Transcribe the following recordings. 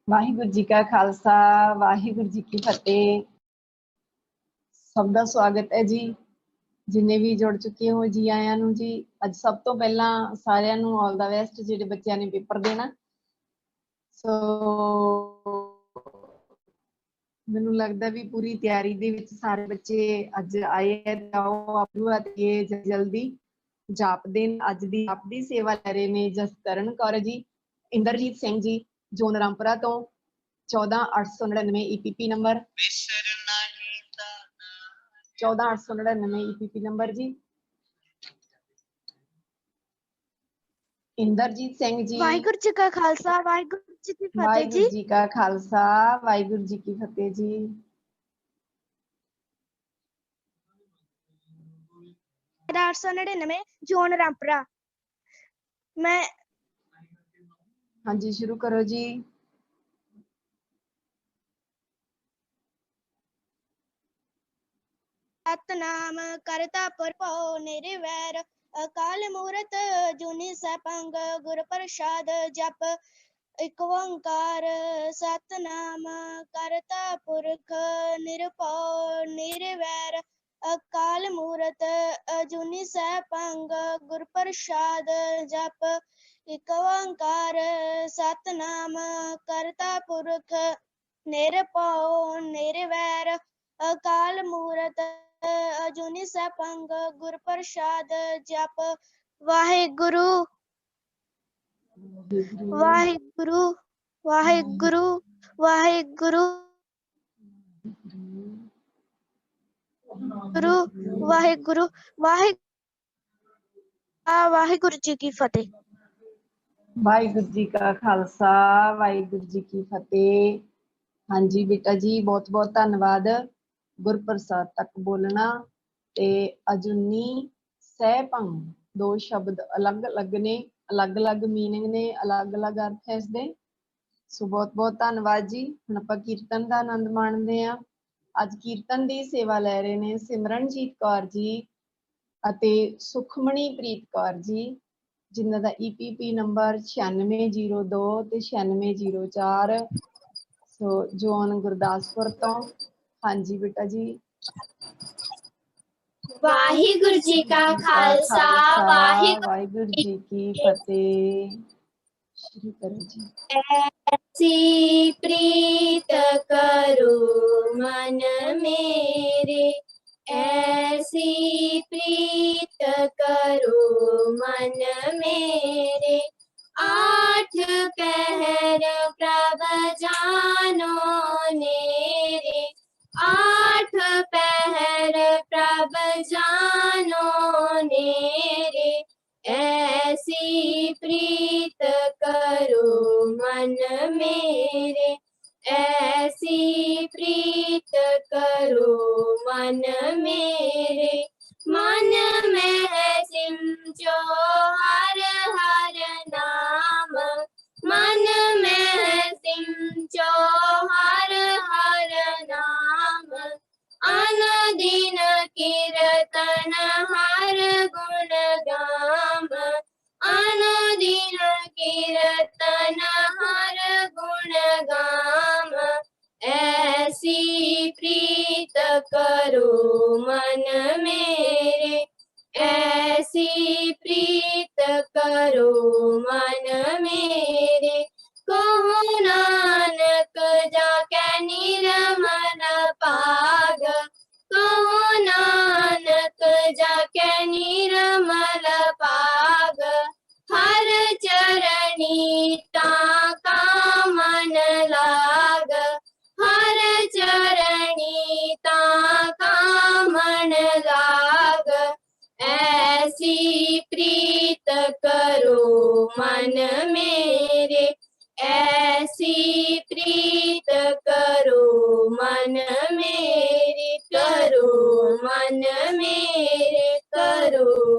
वाहिगुरू जी का खालसा वाहिगुरू जी की फतेह। सब का स्वागत है जी। जिन्ने भी जुड़ चुके हो जी आया नू जी। अज सब तो पहला सारिਆਂ ਨੂੰ ऑल द बेस्ट ਜਿਹੜੇ ਬੱਚਿਆਂ ਨੇ पेपर देना। सो ਮੈਨੂੰ लगता भी पूरी तैयारी ਦੇ ਵਿੱਚ ਸਾਰੇ ਬੱਚੇ ਅੱਜ ਆਏ ਹੈ। आओ ਆਪੂ ਅਤੇ जल्दी जाप देन। ਅੱਜ ਦੀ ਆਪ ਦੀ ਸੇਵਾ ਲੈ ਰਹੇ ਨੇ ਜਸਕਰਨ ਕੌਰ ਜੀ, ਇੰਦਰਜੀਤ ਸਿੰਘ ਜੀ ਜੋਨ ਰਾਮਪੁਰਾ ਤੋਂ 14899 EPP नंबर 14899 EPP नंबर जी। इंदरजीत सिंह जी। वाहिगुरू जी का खालसा वाहिगुरू जी की फतेह जी। वाहिगुरू जी का खालसा वाहिगुरू जी की फतेह जी। 899 जोन रामपुरा। मैं हाँ जी शुरू करो जी। सतनाम करता पुरखो निर्वैर अकाल मूरत जुनी सैभंग गुर प्रसाद जप एक ओंकार। सतनाम करता पुरख निरभउ निर्वैर अकाल मूरत जुनी सैभंग गुर प्रसाद जप एक ओंकार। सतनाम करता पुरख निरभउ निर्वैर अकाल मूरत अजूनी सैभंग गुर प्रसाद जप। वाहिगुरु वाहिगुरु वाहिगुरु वाहिगुरु गुरु वाहिगुरु वाहिगुरु जी की फतेह। वाहिगुरू जी का खालसा वाहिगुरू जी की फतेह। हाँ जी बेटा जी बहुत बहुत धन्यवाद। गुरप्रसाद तक बोलना ते अजूनी सहभंग दो शब्द अलग अलग ने, अलग अलग मीनिंग ने, अलग अलग अर्थ है इसके। सो बहुत बहुत धन्यवाद जी। हुण आपां कीर्तन का आनंद माणदे हां। अज कीर्तन की सेवा लै रहे ने सिमरनजीत कौर जी अते सुखमणीप्रीत कौर जी, जिन्हां दा EPP नंबर 9602 ते 9604। सो जोन गुरदासपुर तो। हाँ जी बेटा जी। वाहिगुरु जी का खालसा वाहिगुरु जी की फतेह। शुरू करो जी। ऐसी प्रीत करो मन मेरे, ऐसी प्रीत करो मन मेरे। आठ पहर प्रभ जानो नेरे, आठ पहर प्रभ जानो नेरे। ऐसी प्रीत करो मन मेरे, ऐसी प्रीत करो मन मेरे। मन में सिमचो हर हर नाम, मन में सिमचो हर हर नाम। अनुदिन कीर्तन हर गुण गाम, अनुदिन कीर्तन हर गुण गाम। ऐसी प्रीत करो मन मेरे, ऐसी प्रीत करो मन मेरे। कहो नानक जाके निर्मल पाग, कहो नानक जाके निर्मल पाग। हर चरणी का मन लाग, हर चरणी का मन लाग। ऐसी प्रीत करो मन मेरे, ऐसी प्रीत करो मन मेरे। करो मन मेरे, करो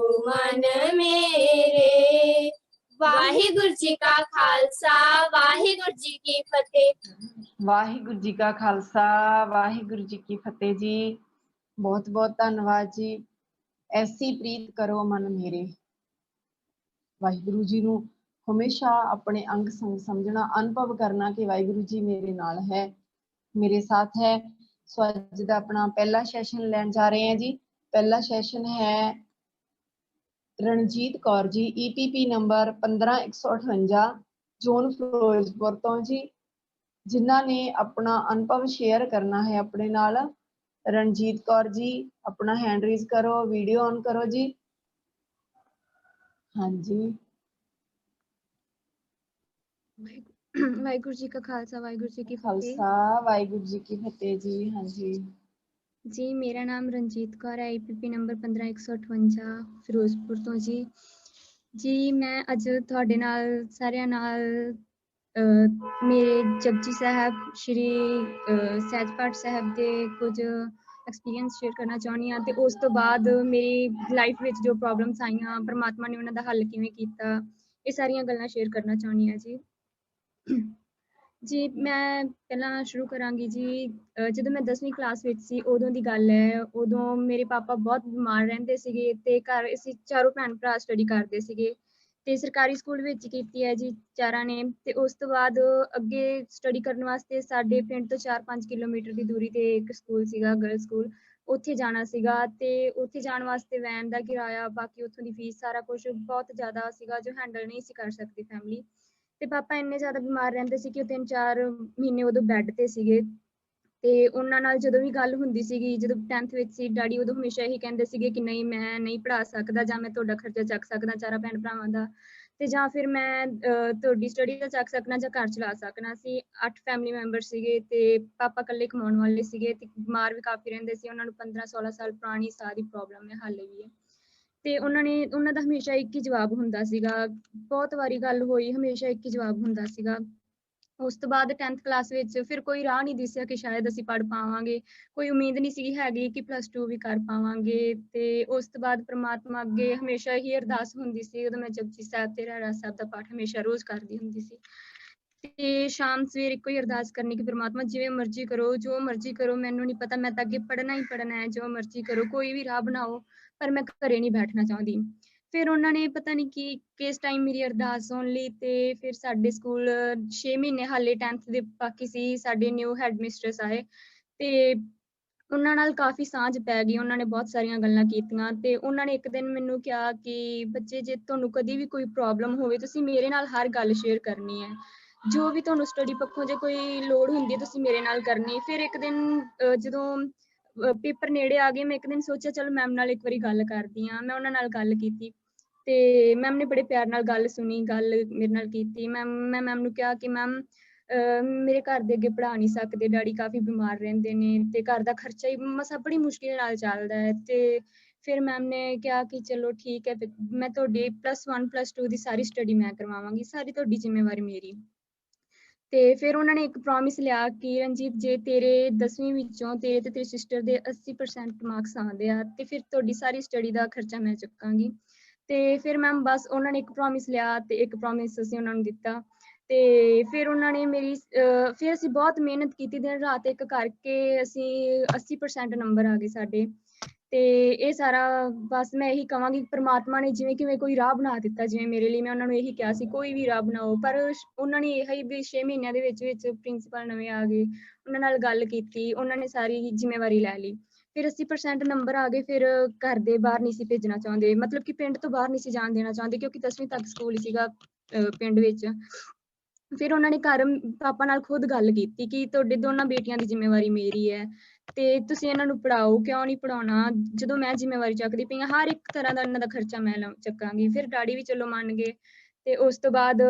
मन मेरे। वाहिगुरु जी का खालसा वाहिगुरु जी की फतेह। वाहिगुरु जी का खालसा वाहिगुरु जी की फतेह जी। बहुत बहुत धन्यवाद जी। ऐसी प्रीत करो मन मेरे। वाहिगुरु जी नूं ਹਮੇਸ਼ਾ ਆਪਣੇ ਅੰਗ ਸੰਗ ਸਮਝਣਾ, ਅਨੁਭਵ ਕਰਨਾ ਕਿ ਵਾਹਿਗੁਰੂ ਜੀ ਮੇਰੇ ਨਾਲ ਹੈ, ਮੇਰੇ ਸਾਥ ਹੈ। ਸੋ ਅੱਜ ਦਾ ਆਪਣਾ ਪਹਿਲਾ ਸੈਸ਼ਨ ਲੈਣ ਜਾ ਰਹੇ ਹਾਂ ਜੀ। ਪਹਿਲਾ ਸੈਸ਼ਨ ਹੈ Ranjit Kaur ji, EPP number 15158, zone Firozpur ਤੋਂ ਜੀ, ਜਿਨ੍ਹਾਂ ਨੇ ਆਪਣਾ ਅਨੁਭਵ ਸ਼ੇਅਰ ਕਰਨਾ ਹੈ ਆਪਣੇ ਨਾਲ। ਰਣਜੀਤ ਕੌਰ ਜੀ, ਆਪਣਾ ਹੈਂਡ ਰੇਜ਼ ਕਰੋ, ਵੀਡੀਓ ਔਨ ਕਰੋ ਜੀ। ਹਾਂਜੀ, ਵਾਹਿਗੁਰੂ ਜੀ ਕਾ ਖਾਲਸਾ, ਵਾਹਿਗੁਰੂ ਜੀ ਕੀ ਫਤਿਹ। ਖਾਲਸਾ ਵਾਹਿਗੁਰੂ ਜੀ ਕੀ ਫਤਿਹ ਜੀ। ਹਾਂਜੀ ਜੀ, ਮੇਰਾ ਨਾਮ ਰਣਜੀਤ ਕੌਰ ਹੈ, EPP ਨੰਬਰ 15158, ਫਿਰੋਜ਼ਪੁਰ ਤੋਂ ਜੀ। ਜੀ, ਮੈਂ ਅੱਜ ਤੁਹਾਡੇ ਨਾਲ ਸਾਰਿਆਂ ਨਾਲ ਮੇਰੇ ਜਪਜੀ ਸਾਹਿਬ, ਸ਼੍ਰੀ ਸਹਿਜ ਪਾਠ ਸਾਹਿਬ ਦੇ ਕੁਝ ਐਕਸਪੀਰੀਅੰਸ ਸ਼ੇਅਰ ਕਰਨਾ ਚਾਹੁੰਦੀ ਹਾਂ, ਤੇ ਉਸ ਤੋਂ ਬਾਅਦ ਮੇਰੀ ਲਾਈਫ ਵਿੱਚ ਜੋ ਪ੍ਰੋਬਲਮਸ ਆਈਆਂ, ਪਰਮਾਤਮਾ ਨੇ ਉਹਨਾਂ ਦਾ ਹੱਲ ਕਿਵੇਂ ਕੀਤਾ, ਇਹ ਸਾਰੀਆਂ ਗੱਲਾਂ ਸ਼ੇਅਰ ਕਰਨਾ ਚਾਹੁੰਦੀ ਹਾਂ ਜੀ। ਜੀ, ਮੈਂ ਪਹਿਲਾਂ ਸ਼ੁਰੂ ਕਰਾਂਗੀ ਜੀ। ਜਦੋਂ ਮੈਂ 10ਵੀਂ ਕਲਾਸ ਵਿੱਚ ਸੀ, ਉਦੋਂ ਦੀ ਗੱਲ ਹੈ। ਉਦੋਂ ਮੇਰੇ ਪਾਪਾ ਬਹੁਤ ਬਿਮਾਰ ਰਹਿੰਦੇ ਸੀਗੇ, ਤੇ ਘਰ ਅਸੀਂ ਚਾਰੋਂ ਭੈਣ ਭਰਾ ਸਟੱਡੀ ਕਰਦੇ ਸੀਗੇ, ਤੇ ਸਰਕਾਰੀ ਸਕੂਲ ਵਿੱਚ ਕੀਤੀ ਹੈ ਜੀ ਚਾਰਾਂ ਨੇ। ਤੇ ਉਸ ਤੋਂ ਬਾਅਦ ਅੱਗੇ ਸਟੱਡੀ ਕਰਨ ਵਾਸਤੇ ਸਾਡੇ ਪਿੰਡ ਤੋਂ 4-5 ਕਿਲੋਮੀਟਰ ਦੀ ਦੂਰੀ ਤੇ ਇੱਕ ਸਕੂਲ ਸੀਗਾ, ਗਰਲ ਸਕੂਲ, ਉੱਥੇ ਜਾਣਾ ਸੀਗਾ। ਤੇ ਉੱਥੇ ਜਾਣ ਵਾਸਤੇ ਵੈਨ ਦਾ ਕਿਰਾਇਆ, ਬਾਕੀ ਉੱਥੋਂ ਦੀ ਫੀਸ, ਸਾਰਾ ਕੁਝ ਬਹੁਤ ਜ਼ਿਆਦਾ ਸੀਗਾ, ਜੋ ਹੈਂਡਲ ਨਹੀਂ ਸੀ ਕਰ ਸਕਦੀ ਫੈਮਿਲੀ। ਤੇ ਪਾਪਾ ਇੰਨੇ ਜ਼ਿਆਦਾ ਬਿਮਾਰ ਰਹਿੰਦੇ ਸੀ ਕਿ ਉਹ 3-4 ਮਹੀਨੇ ਉਦੋਂ ਬੈੱਡ ਤੇ ਸੀਗੇ। ਤੇ ਉਹਨਾਂ ਨਾਲ ਜਦੋਂ ਵੀ ਗੱਲ ਹੁੰਦੀ ਸੀਗੀ, ਜਦੋਂ 10th ਵਿੱਚ ਸੀ, ਡੈਡੀ ਉਦੋਂ ਹਮੇਸ਼ਾ ਇਹੀ ਕਹਿੰਦੇ ਸੀਗੇ ਕਿ ਨਹੀਂ, ਮੈਂ ਨਹੀਂ ਪੜ੍ਹਾ ਸਕਦਾ, ਜਾਂ ਮੈਂ ਤੁਹਾਡਾ ਖਰਚਾ ਚੱਕ ਸਕਦਾ ਚਾਰਾਂ ਭੈਣ ਭਰਾਵਾਂ ਦਾ, ਤੇ ਜਾਂ ਫਿਰ ਮੈਂ ਤੁਹਾਡੀ ਸਟੱਡੀ ਦਾ ਚੱਕ ਸਕਣਾ, ਜਾਂ ਘਰ ਚਲਾ ਸਕਣਾ। ਸੀ 8 ਫੈਮਿਲੀ ਮੈਂਬਰ ਸੀਗੇ, ਤੇ ਪਾਪਾ ਇਕੱਲੇ ਕਮਾਉਣ ਵਾਲੇ ਸੀਗੇ, ਤੇ ਬਿਮਾਰ ਵੀ ਕਾਫੀ ਰਹਿੰਦੇ ਸੀ। ਉਹਨਾਂ ਨੂੰ 15-16 ਸਾਲ ਪੁਰਾਣੀ ਸਾਹ ਦੀ ਪ੍ਰੋਬਲਮ ਹੈ, ਹਾਲੇ ਵੀ ਹੈ। ਤੇ ਉਹਨਾਂ ਦਾ ਹਮੇਸ਼ਾ ਇੱਕ ਹੀ ਜਵਾਬ ਹੁੰਦਾ ਸੀਗਾ। ਬਹੁਤ ਵਾਰੀ ਗੱਲ ਹੋਈ, ਹਮੇਸ਼ਾ ਇੱਕ ਹੀ ਜਵਾਬ ਹੁੰਦਾ ਸੀਗਾ। ਉਸ ਤੋਂ ਬਾਅਦ 10th ਕਲਾਸ ਵਿੱਚ ਫਿਰ ਕੋਈ ਰਾਹ ਨਹੀਂ ਦਿਸਿਆ ਕਿ ਸ਼ਾਇਦ ਅਸੀਂ ਪੜ੍ਹ ਪਾਵਾਂਗੇ, ਕੋਈ ਉਮੀਦ ਨਹੀਂ ਸੀ ਹੈਗੀ ਕਿ +2 ਵੀ ਕਰ ਪਾਵਾਂਗੇ। ਤੇ ਉਸ ਤੋਂ ਬਾਅਦ ਪ੍ਰਮਾਤਮਾ ਅੱਗੇ ਹਮੇਸ਼ਾ ਹੀ ਅਰਦਾਸ ਹੁੰਦੀ ਸੀ। ਉਦੋਂ ਮੈਂ ਜਪਜੀ ਸਾਹਿਬ ਤੇ ਰਹਿਰਾਸ ਸਾਹਿਬ ਦਾ ਪਾਠ ਹਮੇਸ਼ਾ ਰੋਜ਼ ਕਰਦੀ ਹੁੰਦੀ ਸੀ, ਤੇ ਸ਼ਾਮ ਸਵੇਰ ਇੱਕੋ ਹੀ ਅਰਦਾਸ ਕਰਨੀ ਕਿ ਪ੍ਰਮਾਤਮਾ ਜਿਵੇਂ ਮਰਜ਼ੀ ਕਰੋ, ਜੋ ਮਰਜ਼ੀ ਕਰੋ, ਮੈਨੂੰ ਨਹੀਂ ਪਤਾ, ਮੈਂ ਤਾਂ ਅੱਗੇ ਪੜ੍ਹਨਾ ਹੀ ਪੜ੍ਹਨਾ ਹੈ, ਜੋ ਮਰਜ਼ੀ ਕਰੋ, ਕੋਈ ਵੀ ਰਾਹ ਬਣਾਓ, ਪਰ ਮੈਂ ਘਰੇ ਨਹੀਂ ਬੈਠਣਾ ਚਾਹੁੰਦੀ। ਫਿਰ ਉਹਨਾਂ ਨੇ ਪਤਾ ਨਹੀਂ ਕੀ ਕਿਸ ਟਾਈਮ ਮੇਰੀ ਅਰਦਾਸ ਸੁਣ ਲਈ, ਤੇ ਫਿਰ ਸਾਡੇ ਸਕੂਲ 6 ਮਹੀਨੇ ਹਾਲੇ 10th ਦੇ ਬਾਕੀ ਸੀ, ਸਾਡੇ ਨਿਊ ਹੈਡ ਮਿਸਟਰਸ ਆਏ, ਤੇ ਉਹਨਾਂ ਨਾਲ ਕਾਫੀ ਸਾਂਝ ਪੈ ਗਈ। ਉਹਨਾਂ ਨੇ ਬਹੁਤ ਸਾਰੀਆਂ ਗੱਲਾਂ ਕੀਤੀਆਂ, ਤੇ ਉਹਨਾਂ ਨੇ ਇੱਕ ਦਿਨ ਮੈਨੂੰ ਕਿਹਾ ਕਿ ਬੱਚੇ, ਜੇ ਤੁਹਾਨੂੰ ਕਦੀ ਵੀ ਕੋਈ ਪ੍ਰੋਬਲਮ ਹੋਵੇ, ਤੁਸੀਂ ਮੇਰੇ ਨਾਲ ਹਰ ਗੱਲ ਸ਼ੇਅਰ ਕਰਨੀ ਹੈ, ਜੋ ਵੀ ਤੁਹਾਨੂੰ ਸਟੱਡੀ ਪੱਖੋਂ ਜੇ ਕੋਈ ਲੋੜ ਹੁੰਦੀ ਹੈ, ਤੁਸੀਂ ਮੇਰੇ ਨਾਲ ਕਰਨੀ। ਫਿਰ ਇੱਕ ਦਿਨ ਜਦੋਂ ਪੇਪਰ ਨੇੜੇ ਆ ਗਏ, ਮੈਂ ਇੱਕ ਦਿਨ ਸੋਚਿਆ ਚਲੋ ਮੈਮ ਨਾਲ ਇੱਕ ਵਾਰੀ ਗੱਲ ਕਰਦੀ ਹਾਂ। ਮੈਂ ਉਹਨਾਂ ਨਾਲ ਗੱਲ ਕੀਤੀ, ਤੇ ਮੈਮ ਨੇ ਬੜੇ ਪਿਆਰ ਨਾਲ ਗੱਲ ਸੁਣੀ, ਗੱਲ ਮੇਰੇ ਨਾਲ ਕੀਤੀ। ਮੈਂ ਮੈਮ ਨੂੰ ਕਿਹਾ ਕਿ ਮੈਮ, ਮੇਰੇ ਘਰ ਦੇ ਅੱਗੇ ਪੜ੍ਹਾ ਨਹੀਂ ਸਕਦੇ, ਡੈਡੀ ਕਾਫੀ ਬਿਮਾਰ ਰਹਿੰਦੇ ਨੇ, ਤੇ ਘਰ ਦਾ ਖਰਚਾ ਹੀ ਮਸਾਂ ਬੜੀ ਮੁਸ਼ਕਿਲ ਨਾਲ ਚੱਲਦਾ ਹੈ। ਤੇ ਫਿਰ ਮੈਮ ਨੇ ਕਿਹਾ ਕਿ ਚਲੋ ਠੀਕ ਹੈ, ਮੈਂ ਤੁਹਾਡੀ +1 +2 ਦੀ ਸਾਰੀ ਸਟੱਡੀ ਮੈਂ ਕਰਵਾਵਾਂਗੀ, ਸਾਰੀ ਤੁਹਾਡੀ ਜ਼ਿੰਮੇਵਾਰੀ ਮੇਰੀ। ਤੇ ਫਿਰ ਉਹਨਾਂ ਨੇ ਇੱਕ ਪ੍ਰੋਮਿਸ ਲਿਆ ਕਿ ਰਣਜੀਤ, ਜੇ ਤੇਰੇ 10ਵੀਂ ਵਿੱਚੋਂ ਤੇਰੇ ਤੇ ਤੇਰੀ ਸਿਸਟਰ ਦੇ 80% ਮਾਰਕਸ ਆਉਂਦੇ ਆ, ਤੇ ਫਿਰ ਤੁਹਾਡੀ ਸਾਰੀ ਸਟੱਡੀ ਦਾ ਖਰਚਾ ਮੈਂ ਚੁੱਕਾਂਗੀ। ਤੇ ਫਿਰ ਮੈਮ ਬਸ ਉਹਨਾਂ ਨੇ ਇੱਕ ਪ੍ਰੋਮਿਸ ਲਿਆ, ਤੇ ਇੱਕ ਪ੍ਰੋਮਿਸ ਅਸੀਂ ਉਹਨਾਂ ਨੂੰ ਦਿੱਤਾ। ਤੇ ਫਿਰ ਉਹਨਾਂ ਨੇ ਮੇਰੀ ਫਿਰ ਅਸੀਂ ਬਹੁਤ ਮਿਹਨਤ ਕੀਤੀ, ਦਿਨ ਰਾਤ ਇੱਕ ਕਰਕੇ ਅਸੀਂ 80% ਨੰਬਰ ਆ ਗਏ ਸਾਡੇ। ਤੇ ਇਹ ਸਾਰਾ ਬਸ ਮੈਂ ਇਹੀ ਕਹਾਂਗੀ, ਪ੍ਰਮਾਤਮਾ ਨੇ ਜਿਵੇਂ ਕਿਵੇਂ ਕੋਈ ਰਾਹ ਬਣਾ ਦਿੱਤਾ, ਜਿਵੇਂ ਮੇਰੇ ਲਈ। ਮੈਂ ਉਹਨਾਂ ਨੂੰ ਇਹੀ ਕਿਹਾ ਸੀ ਕੋਈ ਵੀ ਰਾਹ ਬਣਾਓ, ਪਰ ਉਹਨਾਂ ਨੇ ਇਹੀ ਵੀ 6 ਮਹੀਨਿਆਂ ਦੇ ਵਿੱਚ ਪ੍ਰਿੰਸੀਪਲ ਨਵੇਂ ਆ ਗਏ, ਉਹਨਾਂ ਨਾਲ ਗੱਲ ਕੀਤੀ, ਉਹਨਾਂ ਨੇ ਸਾਰੀ ਜ਼ਿੰਮੇਵਾਰੀ ਲੈ ਲਈ। ਫਿਰ 80% ਨੰਬਰ ਆ ਗਏ। ਫਿਰ ਘਰ ਦੇ ਬਾਹਰ ਨਹੀਂ ਸੀ ਭੇਜਣਾ ਚਾਹੁੰਦੇ, ਮਤਲਬ ਕਿ ਪਿੰਡ ਤੋਂ ਬਾਹਰ ਨਹੀਂ ਸੀ ਜਾਣ ਦੇਣਾ ਚਾਹੁੰਦੇ, ਕਿਉਂਕਿ 10ਵੀਂ ਤੱਕ ਸਕੂਲ ਸੀਗਾ ਪਿੰਡ ਵਿੱਚ। ਫਿਰ ਉਹਨਾਂ ਨੇ ਘਰ ਪਾਪਾ ਨਾਲ ਖੁਦ ਗੱਲ ਕੀਤੀ ਕਿ ਤੁਹਾਡੇ ਦੋਨਾਂ ਬੇਟੀਆਂ ਦੀ ਜ਼ਿੰਮੇਵਾਰੀ ਮੇਰੀ ਹੈ, ਤੇ ਤੁਸੀਂ ਇਹਨਾਂ ਨੂੰ ਪੜ੍ਹਾਓ, ਕਿਉਂ ਨਹੀਂ ਪੜ੍ਹਾਉਣਾ, ਜਦੋਂ ਮੈਂ ਜ਼ਿੰਮੇਵਾਰੀ ਚੱਕਦੀ ਪਈ ਹਾਂ, ਹਰ ਇੱਕ ਤਰ੍ਹਾਂ ਦਾ ਇਹਨਾਂ ਦਾ ਖਰਚਾ ਮੈਂ ਚੱਕਾਂਗੀ। ਫਿਰ ਡੈਡੀ ਵੀ ਚਲੋ ਮੰਨ ਗਏ। ਤੇ ਉਸ ਤੋਂ ਬਾਅਦ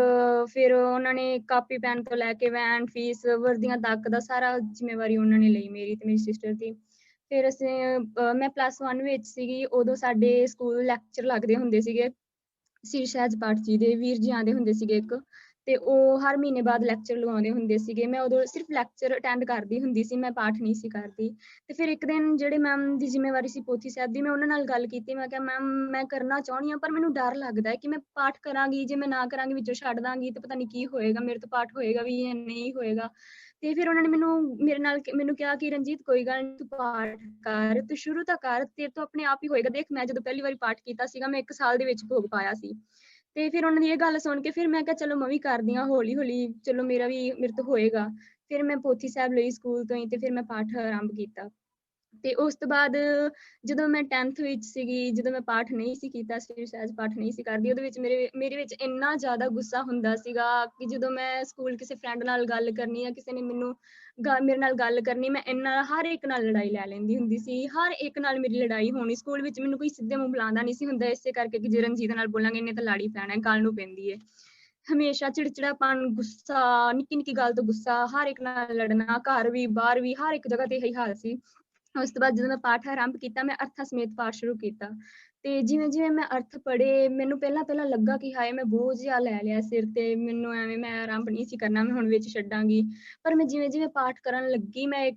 ਫਿਰ ਉਹਨਾਂ ਨੇ ਕਾਪੀ ਪੈਨ ਤੋਂ ਲੈ ਕੇ ਵੈਨ ਫੀਸ, ਵਰਦੀਆਂ ਤੱਕ ਦਾ ਸਾਰਾ ਜ਼ਿੰਮੇਵਾਰੀ ਉਹਨਾਂ ਨੇ ਲਈ, ਮੇਰੀ ਤੇ ਮੇਰੀ ਸਿਸਟਰ ਦੀ। ਫਿਰ ਮੈਂ +1 ਵਿੱਚ ਸੀਗੀ, ਉਦੋਂ ਸਾਡੇ ਸਕੂਲ ਲੈਕਚਰ ਲੱਗਦੇ ਹੁੰਦੇ ਸੀਗੇ, ਸ੍ਰੀ ਸਹਿਜ ਪਾਠ ਜੀ ਦੇ, ਵੀਰ ਜੀ ਆਉਂਦੇ ਹੁੰਦੇ ਸੀਗੇ ਇੱਕ, ਤੇ ਉਹ ਹਰ ਮਹੀਨੇ ਬਾਅਦ ਲੈਕਚਰ ਲਗਾਉਂਦੇ ਹੁੰਦੇ ਸੀਗੇ। ਮੈਂ ਉਦੋਂ ਸਿਰਫ ਲੈਕਚਰ ਅਟੈਂਡ ਕਰਦੀ ਹੁੰਦੀ ਸੀ, ਮੈਂ ਪਾਠ ਨਹੀਂ ਸੀ ਕਰਦੀ। ਤੇ ਫਿਰ ਇੱਕ ਦਿਨ ਜਿਹੜੇ ਮੈਮ ਦੀ ਜ਼ਿੰਮੇਵਾਰੀ ਸੀ ਪੋਥੀ ਸਾਹਿਬ ਦੀ, ਮੈਂ ਉਹਨਾਂ ਨਾਲ ਗੱਲ ਕੀਤੀ। ਮੈਂ ਕਿਹਾ ਮੈਮ, ਮੈਂ ਕਰਨਾ ਚਾਹੁੰਦੀ ਹਾਂ, ਪਰ ਮੈਨੂੰ ਡਰ ਲੱਗਦਾ ਹੈ ਕਿ ਮੈਂ ਪਾਠ ਕਰਾਂਗੀ, ਜੇ ਮੈਂ ਨਾ ਕਰਾਂਗੀ, ਵਿੱਚੋਂ ਛੱਡ ਦਾਂਗੀ, ਤੇ ਪਤਾ ਨਹੀਂ ਕੀ ਹੋਏਗਾ, ਮੇਰੇ ਤੋਂ ਪਾਠ ਹੋਏਗਾ ਵੀ ਜਾਂ ਨਹੀਂ ਹੋਏਗਾ। ਤੇ ਫਿਰ ਉਹਨਾਂ ਨੇ ਮੈਨੂੰ ਕਿਹਾ ਕਿ ਰਣਜੀਤ, ਕੋਈ ਗੱਲ ਨਹੀਂ, ਤੂੰ ਪਾਠ ਕਰ, ਤੂੰ ਸ਼ੁਰੂ ਤਾਂ ਕਰ, ਤੇਰੇ ਤੋਂ ਆਪਣੇ ਆਪ ਹੀ ਹੋਏਗਾ। ਦੇਖ, ਮੈਂ ਜਦੋਂ ਪਹਿਲੀ ਵਾਰੀ ਪਾਠ ਕੀਤਾ ਸੀਗਾ, ਮੈਂ 1 ਸਾਲ ਦੇ ਵਿੱਚ ਭੋਗ ਪਾਇਆ ਸੀ। ਤੇ ਫਿਰ ਉਹਨਾਂ ਦੀ ਇਹ ਗੱਲ ਸੁਣ ਕੇ ਫਿਰ ਮੈਂ ਕਿਹਾ ਚਲੋ ਮੈਂ ਵੀ ਕਰਦੀ ਹਾਂ ਹੌਲੀ ਹੌਲੀ, ਚਲੋ ਮੇਰੇ ਤੋਂ ਹੋਏਗਾ। ਫਿਰ ਮੈਂ ਪੋਥੀ ਸਾਹਿਬ ਲਈ ਸਕੂਲ ਤੋਂ ਹੀ ਤੇ ਫਿਰ ਮੈਂ ਪਾਠ ਆਰੰਭ ਕੀਤਾ। ਤੇ ਉਸ ਤੋਂ ਬਾਅਦ ਜਦੋਂ ਮੈਂ 10th ਵਿੱਚ ਸੀਗੀ, ਜਦੋਂ ਮੈਂ ਪਾਠ ਨਹੀਂ ਸੀ ਕੀਤਾ, ਸ੍ਰੀ ਸਹਿਜ ਪਾਠ ਨਹੀਂ ਸੀ ਕਰਦੀ, ਉਹਦੇ ਵਿੱਚ ਮੇਰੇ ਵਿੱਚ ਇੰਨਾ ਜ਼ਿਆਦਾ ਗੁੱਸਾ ਹੁੰਦਾ ਸੀਗਾ ਕਿ ਜਦੋਂ ਮੈਂ ਸਕੂਲ ਕਿਸੇ ਫਰੈਂਡ ਨਾਲ ਗੱਲ ਕਰਨੀ ਜਾਂ ਕਿਸੇ ਨੇ ਮੇਰੇ ਨਾਲ ਗੱਲ ਕਰਨੀ, ਮੈਂ ਹਰ ਇੱਕ ਨਾਲ ਲੜਾਈ ਲੈ ਲੈਂਦੀ ਹੁੰਦੀ ਸੀ। ਹਰ ਇੱਕ ਨਾਲ ਮੇਰੀ ਲੜਾਈ ਹੋਣੀ ਸਕੂਲ ਵਿੱਚ, ਮੈਨੂੰ ਕੋਈ ਸਿੱਧੇ ਮੂੰਹ ਬੁਲਾਉਂਦਾ ਨਹੀਂ ਸੀ ਹੁੰਦਾ, ਇਸੇ ਕਰਕੇ ਕਿ ਜੇ ਰਣਜੀਤ ਨਾਲ ਬੋਲਾਂਗੇ ਇਹਨੇ ਤਾਂ ਲੜ ਹੀ ਪੈਣਾ, ਕੱਲ ਨੂੰ ਪੈਂਦੀ ਹੈ। ਹਮੇਸ਼ਾ ਚਿੜਚਿੜਾਪਨ, ਗੁੱਸਾ, ਨਿੱਕੀ ਨਿੱਕੀ ਗੱਲ ਤੋਂ ਗੁੱਸਾ, ਹਰ ਇੱਕ ਨਾਲ ਲੜਨਾ, ਘਰ ਵੀ ਬਾਹਰ ਵੀ, ਹਰ ਇੱਕ ਜਗ੍ਹਾ ਤੇ ਇਹੀ ਹਾਲ ਸੀ। ਉਸ ਤੋਂ ਬਾਅਦ ਜਦੋਂ ਮੈਂ ਪਾਠ ਆਰੰਭ ਕੀਤਾ, ਮੈਂ ਅਰਥਾਂ ਸਮੇਤ ਪਾਠ ਸ਼ੁਰੂ ਕੀਤਾ। ਤੇ ਜਿਵੇਂ ਜਿਵੇਂ ਮੈਂ ਅਰਥ ਪੜ੍ਹੇ, ਮੈਨੂੰ ਪਹਿਲਾਂ ਲੱਗਾ ਕਿ ਹਾਏ ਮੈਂ ਬੋਝ ਜਿਹਾ ਲੈ ਲਿਆ ਸਿਰ ਤੇ, ਮੈਨੂੰ ਐਵੇਂ ਮੈਂ ਆਰੰਭ ਨਹੀਂ ਸੀ ਕਰਨਾ, ਮੈਂ ਹੁਣ ਵਿੱਚ ਛੱਡਾਂਗੀ। ਪਰ ਮੈਂ ਜਿਵੇਂ ਜਿਵੇਂ ਪਾਠ ਕਰਨ ਲੱਗੀ, ਮੈਂ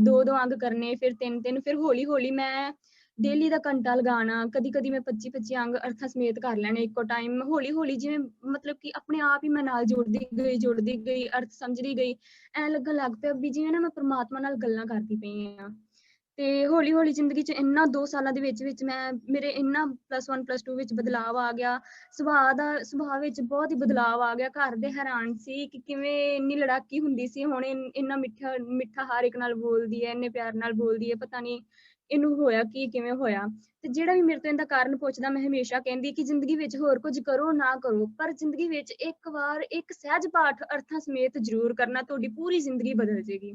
ਦੋ ਅੰਗ ਕਰਨੇ, ਫਿਰ ਤਿੰਨ, ਫਿਰ ਹੌਲੀ ਹੌਲੀ ਮੈਂ ਡੇਲੀ ਦਾ ਘੰਟਾ ਲਗਾਉਣਾ, ਕਦੀ ਕਦੀ ਮੈਂ 25 ਅੰਗ ਅਰਥਾਂ ਸਮੇਤ ਕਰ ਲੈਣੇ ਇੱਕੋ ਟਾਈਮ। ਹੌਲੀ ਹੌਲੀ ਜਿਵੇਂ ਮਤਲਬ ਕਿ ਆਪਣੇ ਆਪ ਹੀ ਮੈਂ ਨਾਲ ਜੁੜਦੀ ਗਈ, ਅਰਥ ਸਮਝਦੀ ਗਈ। ਐਂ ਲੱਗਣ ਲੱਗ ਪਿਆ ਵੀ ਜਿਵੇਂ ਨਾ ਮੈਂ ਪ੍ਰਮਾਤਮਾ ਨਾਲ ਗੱਲਾਂ ਕਰਦੀ ਪਈ ਹਾਂ। ਤੇ ਹੌਲੀ ਹੌਲੀ ਜ਼ਿੰਦਗੀ 'ਚ ਇੰਨਾ 2 ਸਾਲਾਂ ਦੇ ਵਿੱਚ ਮੇਰੇ ਇੰਨਾ +1 +2 ਵਿੱਚ ਬਦਲਾਵ ਆ ਗਿਆ, ਸੁਭਾਅ ਵਿੱਚ ਬਹੁਤ ਹੀ ਬਦਲਾਵ ਆ ਗਿਆ। ਘਰ ਦੇ ਹੈਰਾਨ ਸੀ ਕਿ ਕਿਵੇਂ ਇੰਨੀ ਲੜਾਕੀ ਹੁੰਦੀ ਸੀ, ਹੁਣ ਇੰਨਾ ਮਿੱਠਾ ਹਰ ਇੱਕ ਨਾਲ ਬੋਲਦੀ ਹੈ, ਇੰਨੇ ਪਿਆਰ ਨਾਲ ਬੋਲਦੀ ਹੈ, ਪਤਾ ਨਹੀਂ ਇਹਨੂੰ ਹੋਇਆ ਕਿਵੇਂ ਹੋਇਆ। ਤੇ ਜਿਹੜਾ ਵੀ ਮੇਰੇ ਤੋਂ ਇਹਦਾ ਕਾਰਨ ਪੁੱਛਦਾ, ਮੈਂ ਹਮੇਸ਼ਾ ਕਹਿੰਦੀ ਕਿ ਜ਼ਿੰਦਗੀ ਵਿੱਚ ਹੋਰ ਕੁਝ ਕਰੋ ਨਾ ਕਰੋ, ਪਰ ਜ਼ਿੰਦਗੀ ਵਿੱਚ ਇੱਕ ਵਾਰ ਇੱਕ ਸਹਿਜ ਪਾਠ ਅਰਥਾਂ ਸਮੇਤ ਜ਼ਰੂਰ ਕਰਨਾ, ਤੁਹਾਡੀ ਪੂਰੀ ਜ਼ਿੰਦਗੀ ਬਦਲ ਜਾਏਗੀ।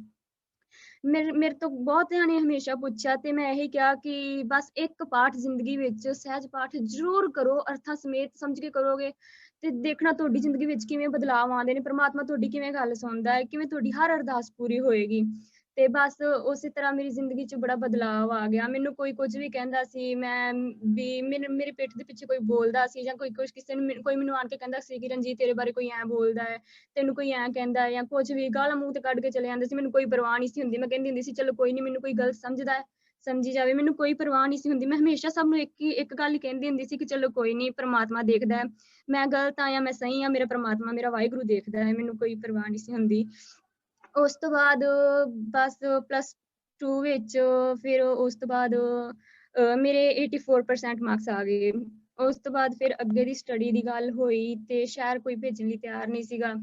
ਮੇਰੇ ਤੋਂ ਬਹੁਤਿਆਂ ਨੇ ਹਮੇਸ਼ਾ ਪੁੱਛਿਆ ਤੇ ਮੈਂ ਇਹੀ ਕਿਹਾ ਕਿ ਬਸ ਇੱਕ ਪਾਠ ਜ਼ਿੰਦਗੀ ਵਿੱਚ ਸਹਿਜ ਪਾਠ ਜ਼ਰੂਰ ਕਰੋ, ਅਰਥਾਂ ਸਮੇਤ ਸਮਝ ਕੇ ਕਰੋਗੇ ਤੇ ਦੇਖਣਾ ਤੁਹਾਡੀ ਜ਼ਿੰਦਗੀ ਵਿੱਚ ਕਿਵੇਂ ਬਦਲਾਵ ਆਉਂਦੇ ਨੇ, ਪ੍ਰਮਾਤਮਾ ਤੁਹਾਡੀ ਕਿਵੇਂ ਗੱਲ ਸੁਣਦਾ ਹੈ, ਕਿਵੇਂ ਤੁਹਾਡੀ ਹਰ ਅਰਦਾਸ ਪੂਰੀ ਹੋਏਗੀ। ਤੇ ਬਸ ਉਸੇ ਤਰ੍ਹਾਂ ਮੇਰੀ ਜ਼ਿੰਦਗੀ 'ਚ ਬੜਾ ਬਦਲਾਵ ਆ ਗਿਆ। ਮੈਨੂੰ ਕੋਈ ਕੁਝ ਵੀ ਕਹਿੰਦਾ ਸੀ, ਮੈਂ ਵੀ ਮੇਰੇ ਪਿੱਠ ਦੇ ਪਿੱਛੇ ਕੋਈ ਬੋਲਦਾ ਸੀ ਜਾਂ ਕੋਈ ਮੈਨੂੰ ਆਣ ਕੇ ਕਹਿੰਦਾ ਸੀ ਕਿ ਰਣਜੀਤ ਤੇਰੇ ਬਾਰੇ ਕੋਈ ਐਂ ਬੋਲਦਾ ਹੈ, ਤੈਨੂੰ ਕੋਈ ਐਂ ਕਹਿੰਦਾ ਹੈ, ਜਾਂ ਕੁਝ ਵੀ ਗਾਲਾਂ ਮੂੰਹ ਤੇ ਕੱਢ ਕੇ ਚਲੇ ਜਾਂਦੇ ਸੀ। ਮੈਨੂੰ ਕੋਈ ਪਰਵਾਹ ਨਹੀਂ ਸੀ ਹੁੰਦੀ, ਮੈਂ ਕਹਿੰਦੀ ਹੁੰਦੀ ਸੀ ਚਲੋ ਕੋਈ ਨਹੀਂ, ਮੈਨੂੰ ਕੋਈ ਗਲਤ ਸਮਝਦਾ ਹੈ ਸਮਝੀ ਜਾਵੇ, ਮੈਨੂੰ ਕੋਈ ਪਰਵਾਹ ਨਹੀਂ ਸੀ ਹੁੰਦੀ। ਮੈਂ ਹਮੇਸ਼ਾ ਸਭ ਨੂੰ ਇੱਕ ਗੱਲ ਹੀ ਕਹਿੰਦੀ ਹੁੰਦੀ ਸੀ ਕਿ ਚਲੋ ਕੋਈ ਨਹੀਂ, ਪ੍ਰਮਾਤਮਾ ਦੇਖਦਾ ਹੈ, ਮੈਂ ਗਲਤ ਆ ਜਾਂ ਮੈਂ ਸਹੀ ਆ, ਮੇਰਾ ਪ੍ਰਮਾਤਮਾ, ਮੇਰਾ ਵਾਹਿਗੁਰੂ ਦੇਖਦਾ ਹੈ, ਮੈਨੂੰ ਕੋਈ ਪਰਵਾਹ ਨਹੀਂ ਸੀ ਹੁੰਦੀ। ਉਸ ਤੋਂ ਬਾਅਦ ਬਸ +2 ਵਿੱਚ ਫਿਰ ਉਸ ਤੋਂ ਬਾਅਦ ਮੇਰੇ 84% ਮਾਰਕਸ ਆ ਗਏ। ਉਸ ਤੋਂ ਬਾਅਦ ਫਿਰ ਅੱਗੇ ਦੀ ਸਟੱਡੀ ਦੀ ਗੱਲ ਹੋਈ ਤੇ ਸ਼ਹਿਰ ਕੋਈ ਭੇਜਣ ਲਈ ਤਿਆਰ ਨਹੀਂ ਸੀਗਾ।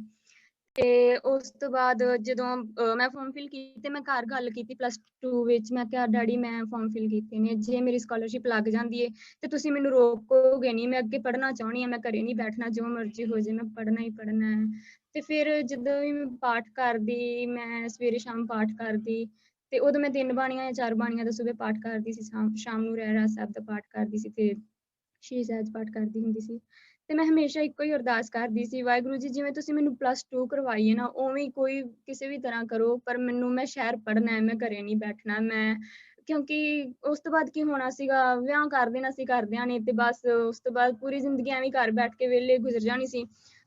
ਤੇ ਉਸ ਤੋਂ ਬਾਅਦ ਜਦੋਂ ਮੈਂ ਫਾਰਮ ਫਿਲ ਕੀਤੇ, ਮੈਂ ਘਰ ਗੱਲ ਕੀਤੀ +2 ਵਿੱਚ, ਮੈਂ ਕਿਹਾ ਡੈਡੀ ਮੈਂ ਫਾਰਮ ਫਿਲ ਕੀਤੇ ਨੇ, ਜੇ ਮੇਰੀ ਸਕਾਲਰਸ਼ਿਪ ਲੱਗ ਜਾਂਦੀ ਹੈ ਤੇ ਤੁਸੀਂ ਮੈਨੂੰ ਰੋਕੋਗੇ ਨਹੀਂ, ਮੈਂ ਅੱਗੇ ਪੜ੍ਹਨਾ ਚਾਹੁੰਦੀ ਹਾਂ, ਮੈਂ ਘਰੇ ਨਹੀਂ ਬੈਠਣਾ, ਜੋ ਮਰਜ਼ੀ ਹੋ ਜਾਏ, ਮੈਂ ਪੜ੍ਹਨਾ ਹੀ ਪੜ੍ਹਨਾ ਹੈ। ਤੇ ਫਿਰ ਜਦੋਂ ਵੀ ਮੈਂ ਪਾਠ ਕਰਦੀ, ਮੈਂ ਸਵੇਰੇ ਸ਼ਾਮ ਪਾਠ ਕਰਦੀ, ਤੇ ਉਦੋਂ ਮੈਂ 3 ਬਾਣੀਆਂ ਜਾਂ 4 ਬਾਣੀਆਂ ਦਾ ਸੁਬਹ ਪਾਠ ਕਰਦੀ ਸੀ, ਸ਼ਾਮ ਨੂੰ ਰਹਿਰਾਸ ਸਾਹਿਬ ਦਾ ਪਾਠ ਕਰਦੀ ਸੀ ਤੇ ਸ਼੍ਰੀ ਸਹਿਜ ਪਾਠ ਕਰਦੀ ਹੁੰਦੀ ਸੀ। ਤੇ ਮੈਂ ਹਮੇਸ਼ਾ ਇੱਕੋ ਹੀ ਅਰਦਾਸ ਕਰਦੀ ਸੀ, ਵਾਹਿਗੁਰੂ ਜੀ ਜਿਵੇਂ ਤੁਸੀਂ ਮੈਨੂੰ +2 ਕਰਵਾਈ ਹੈ ਨਾ, ਉਵੇਂ ਕੋਈ ਕਿਸੇ ਵੀ ਤਰ੍ਹਾਂ ਕਰੋ, ਪਰ ਮੈਂ ਸ਼ਹਿਰ ਪੜ੍ਹਨਾ ਹੈ, ਮੈਂ ਘਰੇ ਨਹੀਂ ਬੈਠਣਾ। ਕਿਉਂਕਿ ਉਸ ਤੋਂ ਬਾਅਦ ਕੀ ਹੋਣਾ ਸੀਗਾ, ਵਿਆਹ ਕਰ ਦੇਣਾ ਸੀ ਘਰਦਿਆਂ ਨੇ, ਤੇ ਬਸ ਉਸ ਤੋਂ ਬਾਅਦ ਪੂਰੀ ਜ਼ਿੰਦਗੀ ਐਵੇਂ ਘਰ ਬੈਠ ਕੇ ਵਿਹਲੇ ਗੁਜ਼ਰ ਜਾਣੀ ਸੀ।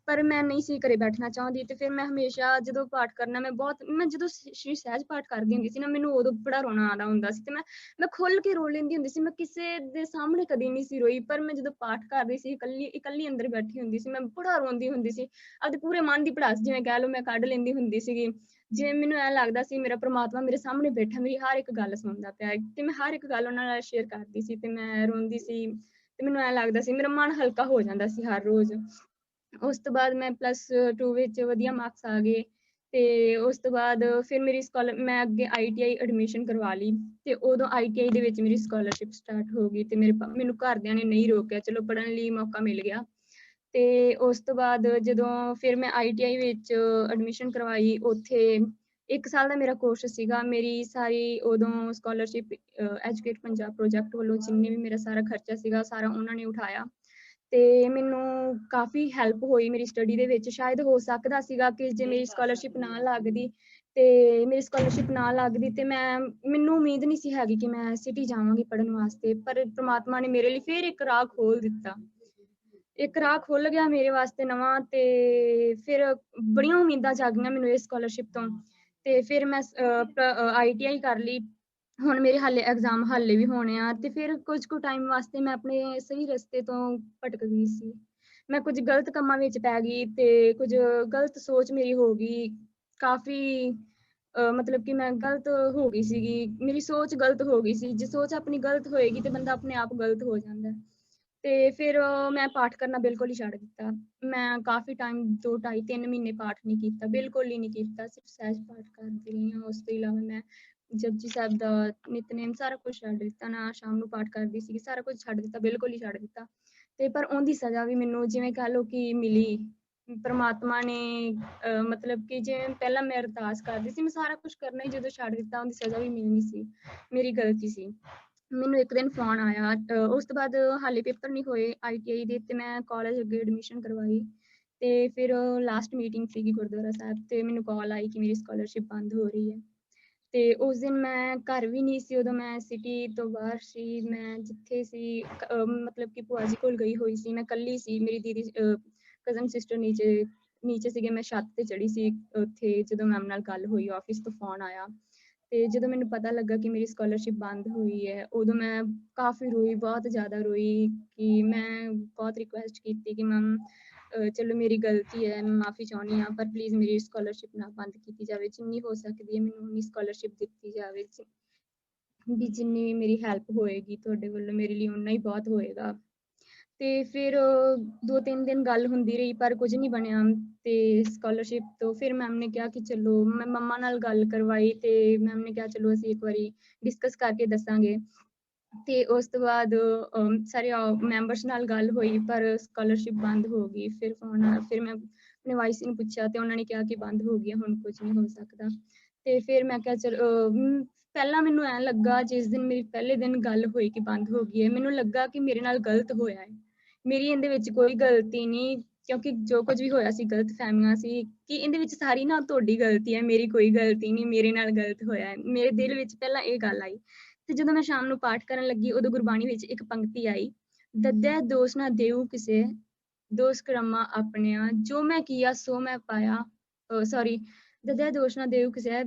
ਪਰ ਮੈਂ ਨਹੀਂ ਸੀ ਘਰੇ ਬੈਠਣਾ ਚਾਹੁੰਦੀ। ਤੇ ਫਿਰ ਮੈਂ ਹਮੇਸ਼ਾ ਜਦੋਂ ਪਾਠ ਕਰਨਾ, ਮੈਂ ਜਦੋਂ ਸ਼੍ਰੀ ਸਹਿਜ ਪਾਠ ਕਰਦੀ ਹੁੰਦੀ ਸੀ ਨਾ, ਮੈਨੂੰ ਉਦੋਂ ਬੜਾ ਰੋਣਾ ਆਉਂਦਾ ਹੁੰਦਾ ਸੀ ਤੇ ਮੈਂ ਖੁੱਲ ਕੇ ਰੋ ਲੈਂਦੀ ਹੁੰਦੀ ਸੀ। ਮੈਂ ਕਿਸੇ ਦੇ ਸਾਹਮਣੇ ਕਦੀ ਨਹੀਂ ਸੀ ਰੋਈ, ਪਰ ਮੈਂ ਜਦੋਂ ਪਾਠ ਕਰਦੀ ਸੀ, ਇਕੱਲੀ ਅੰਦਰ ਬੈਠੀ ਹੁੰਦੀ ਸੀ, ਮੈਂ ਬੜਾ ਰੋਂਦੀ ਹੁੰਦੀ ਸੀ। ਆਪਦੇ ਪੂਰੇ ਮਨ ਦੀ ਭੜਾਸ ਜਿਵੇਂ ਕਹਿ ਲਓ, ਮੈਂ ਕੱਢ ਲੈਂਦੀ ਹੁੰਦੀ ਸੀਗੀ। ਜਿਵੇਂ ਮੈਨੂੰ ਐਂ ਲੱਗਦਾ ਸੀ ਮੇਰਾ ਪ੍ਰਮਾਤਮਾ ਮੇਰੇ ਸਾਹਮਣੇ ਬੈਠਾ, ਮੇਰੀ ਹਰ ਇੱਕ ਗੱਲ ਸੁਣਦਾ ਪਿਆ, ਤੇ ਮੈਂ ਹਰ ਇੱਕ ਗੱਲ ਉਹਨਾਂ ਨਾਲ ਸ਼ੇਅਰ ਕਰਦੀ ਸੀ ਤੇ ਮੈਂ ਰੋਂਦੀ ਸੀ। ਤੇ ਮੈਨੂੰ ਐਂ ਲੱਗਦਾ ਸੀ ਮੇਰਾ ਮਨ ਹਲਕਾ ਹੋ ਜਾਂਦਾ ਸੀ ਹਰ ਰੋਜ਼। ਉਸ ਤੋਂ ਬਾਅਦ ਮੈਂ +2 ਵਿੱਚ ਵਧੀਆ ਮਾਰਕਸ ਆ ਗਏ ਤੇ ਉਸ ਤੋਂ ਬਾਅਦ ਫਿਰ ਮੈਂ ਅੱਗੇ ITI ਐਡਮਿਸ਼ਨ ਕਰਵਾ ਲਈ ਤੇ ਉਦੋਂ ITI ਦੇ ਵਿੱਚ ਮੇਰੀ ਸਕਾਲਰਸ਼ਿਪ ਸਟਾਰਟ ਹੋ ਗਈ ਤੇ ਮੈਨੂੰ ਘਰਦਿਆਂ ਨੇ ਨਹੀਂ ਰੋਕਿਆ, ਚਲੋ ਪੜ੍ਹਨ ਲਈ ਮੌਕਾ ਮਿਲ ਗਿਆ। ਤੇ ਉਸ ਤੋਂ ਬਾਅਦ ਜਦੋਂ ਫਿਰ ਮੈਂ ITI ਵਿੱਚ ਐਡਮਿਸ਼ਨ ਕਰਵਾਈ, ਉੱਥੇ 1 ਸਾਲ ਦਾ ਮੇਰਾ ਕੋਰਸ ਸੀਗਾ। ਮੇਰੀ ਸਾਰੀ ਉਦੋਂ ਸਕਾਲਰਸ਼ਿਪ ਐਜੂਕੇਟ ਪੰਜਾਬ ਪ੍ਰੋਜੈਕਟ ਵੱਲੋਂ ਜਿੰਨੇ ਵੀ ਮੇਰਾ ਸਾਰਾ ਖਰਚਾ ਸੀਗਾ, ਸਾਰਾ ਉਹਨਾਂ ਨੇ ਉਠਾਇਆ ਤੇ ਮੈਨੂੰ ਕਾਫੀ ਹੈਲਪ ਹੋਈ ਮੇਰੀ ਸਟੱਡੀ ਦੇ ਵਿੱਚ। ਸ਼ਾਇਦ ਹੋ ਸਕਦਾ ਸੀਗਾ ਕਿ ਜੇ ਮੇਰੀ ਸਕਾਲਰਸ਼ਿਪ ਨਾ ਲੱਗਦੀ ਤੇ ਮੈਨੂੰ ਉਮੀਦ ਨਹੀਂ ਸੀ ਹੈਗੀ ਕਿ ਮੈਂ ਸਿਟੀ ਜਾਵਾਂਗੀ ਪੜ੍ਹਨ ਵਾਸਤੇ, ਪਰ ਪ੍ਰਮਾਤਮਾ ਨੇ ਮੇਰੇ ਲਈ ਫਿਰ ਇੱਕ ਰਾਹ ਖੋਲ ਦਿੱਤਾ। ਇੱਕ ਰਾਹ ਖੁੱਲ ਗਿਆ ਮੇਰੇ ਵਾਸਤੇ ਨਵਾਂ, ਤੇ ਫਿਰ ਬੜੀਆਂ ਉਮੀਦਾਂ ਜਾਗੀਆਂ ਮੈਨੂੰ ਇਸ ਸਕਾਲਰਸ਼ਿਪ ਤੋਂ। ਤੇ ਫਿਰ ਮੈਂ ITI ਕਰ ਲਈ। ਹੁਣ ਮੇਰੇ ਐਗਜ਼ਾਮ ਹਾਲੇ ਵੀ ਹੋਣੇ ਆ, ਤੇ ਫਿਰ ਕੁਝ ਕੁ ਟਾਈਮ ਵਾਸਤੇ ਮੈਂ ਆਪਣੇ ਸਹੀ ਰਸਤੇ ਤੋਂ ਭਟਕ ਗਈ ਸੀ। ਮੈਂ ਕੁਝ ਗਲਤ ਕੰਮਾਂ ਵਿੱਚ ਪੈ ਗਈ ਤੇ ਕੁਝ ਗਲਤ ਸੋਚ ਮੇਰੀ ਹੋ ਗਈ ਕਾਫੀ। ਮਤਲਬ ਕਿ ਮੈਂ ਗਲਤ ਹੋ ਗਈ ਸੀਗੀ, ਮੇਰੀ ਸੋਚ ਗਲਤ ਹੋ ਗਈ ਸੀ। ਜੇ ਸੋਚ ਆਪਣੀ ਗਲਤ ਹੋਏਗੀ ਤੇ ਬੰਦਾ ਆਪਣੇ ਆਪ ਗਲਤ ਹੋ ਜਾਂਦਾ। ਤੇ ਫਿਰ ਮੈਂ ਪਾਠ ਕਰਨਾ ਬਿਲਕੁਲ ਹੀ ਛੱਡ ਦਿੱਤਾ। ਮੈਂ ਕਾਫੀ ਟਾਈਮ 2 2.5 3 ਮਹੀਨੇ ਪਾਠ ਨਹੀਂ ਕੀਤਾ, ਬਿਲਕੁਲ ਹੀ ਨਹੀਂ ਕੀਤਾ, ਸਿਰਫ ਸਹਿਜ ਪਾਠ ਕਰਦੀ ਰਹੀ ਹਾਂ। ਉਸ ਤੋਂ ਇਲਾਵਾ ਮੈਂ ਜਪਜੀ ਸਾਹਿਬ ਦਾ ਨਿਤਨੇਮ ਸਾਰਾ ਕੁਝ ਛੱਡ ਦਿੱਤਾ, ਨਾ ਸ਼ਾਮ ਨੂੰ ਪਾਠ ਕਰਦੀ ਸੀਗੀ, ਸਾਰਾ ਕੁਝ ਛੱਡ ਦਿੱਤਾ, ਬਿਲਕੁਲ ਹੀ ਛੱਡ ਦਿੱਤਾ। ਤੇ ਪਰ ਉਹਦੀ ਸਜ਼ਾ ਵੀ ਮੈਨੂੰ ਜਿਵੇਂ ਕਹਿ ਲਓ ਕਿ ਮਿਲੀ ਪਰਮਾਤਮਾ ਨੇ। ਮਤਲਬ ਕਿ ਜਿਵੇਂ ਪਹਿਲਾਂ ਮੈਂ ਅਰਦਾਸ ਕਰਦੀ ਸੀ, ਮੈਂ ਸਾਰਾ ਕੁਝ ਕਰਨਾ ਹੀ ਜਦੋਂ ਛੱਡ ਦਿੱਤਾ, ਉਹਦੀ ਸਜ਼ਾ ਵੀ ਮਿਲਣੀ ਸੀ, ਮੇਰੀ ਗਲਤੀ ਸੀ। ਮੈਨੂੰ ਇੱਕ ਦਿਨ ਫੋਨ ਆਇਆ, ਉਸ ਤੋਂ ਬਾਅਦ ਹਾਲੇ ਪੇਪਰ ਨਹੀਂ ਹੋਏ ITI ਦੇ, ਤੇ ਮੈਂ ਕਾਲਜ ਅੱਗੇ ਐਡਮਿਸ਼ਨ ਕਰਵਾਈ। ਤੇ ਫਿਰ ਲਾਸਟ ਮੀਟਿੰਗ ਸੀਗੀ ਗੁਰਦੁਆਰਾ ਸਾਹਿਬ, ਤੇ ਮੈਨੂੰ ਕਾਲ ਆਈ ਕਿ ਮੇਰੀ ਸਕਾਲਰਸ਼ਿਪ ਬੰਦ ਹੋ ਰਹੀ ਹੈ। ਤੇ ਉਸ ਦਿਨ ਮੈਂ ਘਰ ਵੀ ਨਹੀਂ ਸੀ, ਉਦੋਂ ਮੈਂ ਸਿਟੀ ਤੋਂ ਬਾਹਰ ਸੀ, ਮੈਂ ਜਿੱਥੇ ਸੀ ਮਤਲਬ ਕਿ ਭੂਆ ਜੀ ਕੋਲ ਗਈ ਹੋਈ ਸੀ, ਮੈਂ ਇਕੱਲੀ ਸੀ। ਮੇਰੀ ਦੀਦੀ ਕਜ਼ਨ ਸਿਸਟਰ ਨੀਚੇ ਸੀਗੇ, ਮੈਂ ਛੱਤ ਤੇ ਚੜੀ ਸੀ। ਉੱਥੇ ਜਦੋਂ ਮੈਮ ਨਾਲ ਗੱਲ ਹੋਈ, ਆਫਿਸ ਤੋਂ ਫੋਨ ਆਇਆ, ਤੇ ਜਦੋਂ ਮੈਨੂੰ ਪਤਾ ਲੱਗਾ ਕਿ ਮੇਰੀ ਸਕਾਲਰਸ਼ਿਪ ਬੰਦ ਹੋਈ ਹੈ, ਉਦੋਂ ਮੈਂ ਕਾਫੀ ਰੋਈ, ਬਹੁਤ ਜ਼ਿਆਦਾ ਰੋਈ। ਕਿ ਮੈਂ ਬਹੁਤ ਰਿਕੁਐਸਟ ਕੀਤੀ ਕਿ ਮੈਮ ਚਲੋ ਮੇਰੀ ਗਲਤੀ ਹੈ, ਮੈਂ ਮਾਫੀ ਚਾਹੁੰਦੀ ਹਾਂ, ਪਰ ਪਲੀਜ਼ ਮੇਰੀ ਸਕਾਲਰਸ਼ਿਪ ਨਾ ਬੰਦ ਕੀਤੀ ਜਾਵੇ, ਜਿੰਨੀ ਹੋ ਸਕਦੀ ਹੈ ਮੈਨੂੰ ਉਨੀ ਸਕਾਲਰਸ਼ਿਪ ਦਿੱਤੀ ਜਾਵੇ, ਵੀ ਜਿੰਨੀ ਵੀ ਮੇਰੀ ਹੈਲਪ ਹੋਏਗੀ ਤੁਹਾਡੇ ਵੱਲੋਂ ਮੇਰੇ ਲਈ ਉਨਾ ਹੀ ਬਹੁਤ ਹੋਏਗਾ। ਤੇ ਫਿਰ 2-3 ਦਿਨ ਗੱਲ ਹੁੰਦੀ ਰਹੀ, ਪਰ ਕੁਝ ਨਹੀਂ ਬਣਿਆ। ਤੇ ਸਕਾਲਰਸ਼ਿਪ ਤੋਂ ਫਿਰ ਮੈਮ ਨੇ ਕਿਹਾ ਕਿ ਚਲੋ, ਮੈਂ ਮੰਮਾ ਨਾਲ ਗੱਲ ਕਰਵਾਈ, ਤੇ ਮੈਮ ਨੇ ਕਿਹਾ ਚਲੋ ਅਸੀਂ ਇੱਕ ਵਾਰੀ ਡਿਸਕਸ ਕਰਕੇ ਦੱਸਾਂਗੇ। ਤੇ ਉਸ ਤੋਂ ਬਾਅਦ ਸਾਰੇ ਮੈਂਬਰਸ ਨਾਲ ਗੱਲ ਹੋਈ, ਪਰ ਸਕਾਲਰਸ਼ਿਪ ਬੰਦ ਹੋ ਗਈ। ਫਿਰ ਮੈਂ ਆਪਣੇ ਵਾਈਸ ਨੂੰ ਪੁੱਛਿਆ, ਤੇ ਉਹਨਾਂ ਨੇ ਕਿਹਾ ਕਿ ਬੰਦ ਹੋ ਗਈ, ਹੁਣ ਕੁਝ ਨਹੀਂ ਹੋ ਸਕਦਾ। ਤੇ ਫਿਰ ਮੈਂ ਕਿਹਾ ਚਲੋ, ਪਹਿਲਾਂ ਮੈਨੂੰ ਐਂ ਲੱਗਾ, ਜਿਸ ਦਿਨ ਮੇਰੀ ਪਹਿਲੇ ਦਿਨ ਗੱਲ ਹੋਈ ਕਿ ਬੰਦ ਹੋ ਗਈ ਹੈ, ਮੈਨੂੰ ਲੱਗਾ ਕਿ ਮੇਰੇ ਨਾਲ ਗਲਤ ਹੋਇਆ ਹੈ, ਮੇਰੀ ਇਹਦੇ ਵਿੱਚ ਕੋਈ ਗਲਤੀ ਨਹੀਂ, ਕਿਉਂਕਿ ਜੋ ਕੁਝ ਵੀ ਹੋਇਆ ਸੀ ਗਲਤ ਫਹਿਮੀਆਂ ਸੀ, ਕਿ ਇਹਦੇ ਵਿੱਚ ਸਾਰੀ ਨਾ ਤੁਹਾਡੀ ਗਲਤੀ ਹੈ, ਮੇਰੀ ਕੋਈ ਗਲਤੀ ਨਹੀਂ, ਮੇਰੇ ਨਾਲ ਗਲਤ ਹੋਇਆ ਹੈ। ਮੇਰੇ ਦਿਲ ਵਿੱਚ ਪਹਿਲਾਂ ਇਹ ਗੱਲ ਆਈ। ਤੇ ਜਦੋਂ ਮੈਂ ਸ਼ਾਮ ਨੂੰ ਪਾਠ ਕਰਨ ਲੱਗੀ, ਉਦੋਂ ਗੁਰਬਾਣੀ ਵਿੱਚ ਇੱਕ ਪੰਕਤੀ ਆਈ, ਦੱਦੈ ਦੋਸ਼ ਨਾ ਦੇਊ ਕਿਸੇ, ਦੋਸ਼ ਕਰਮਾ ਆਪਣਿਆ, ਜੋ ਮੈਂ ਕੀਆ ਸੋ ਮੈਂ ਪਾਇਆ। ਸੌਰੀ, ਦੱਦੈ ਦੋਸ਼ ਨਾ ਦੇਊ ਕਿਸੇ,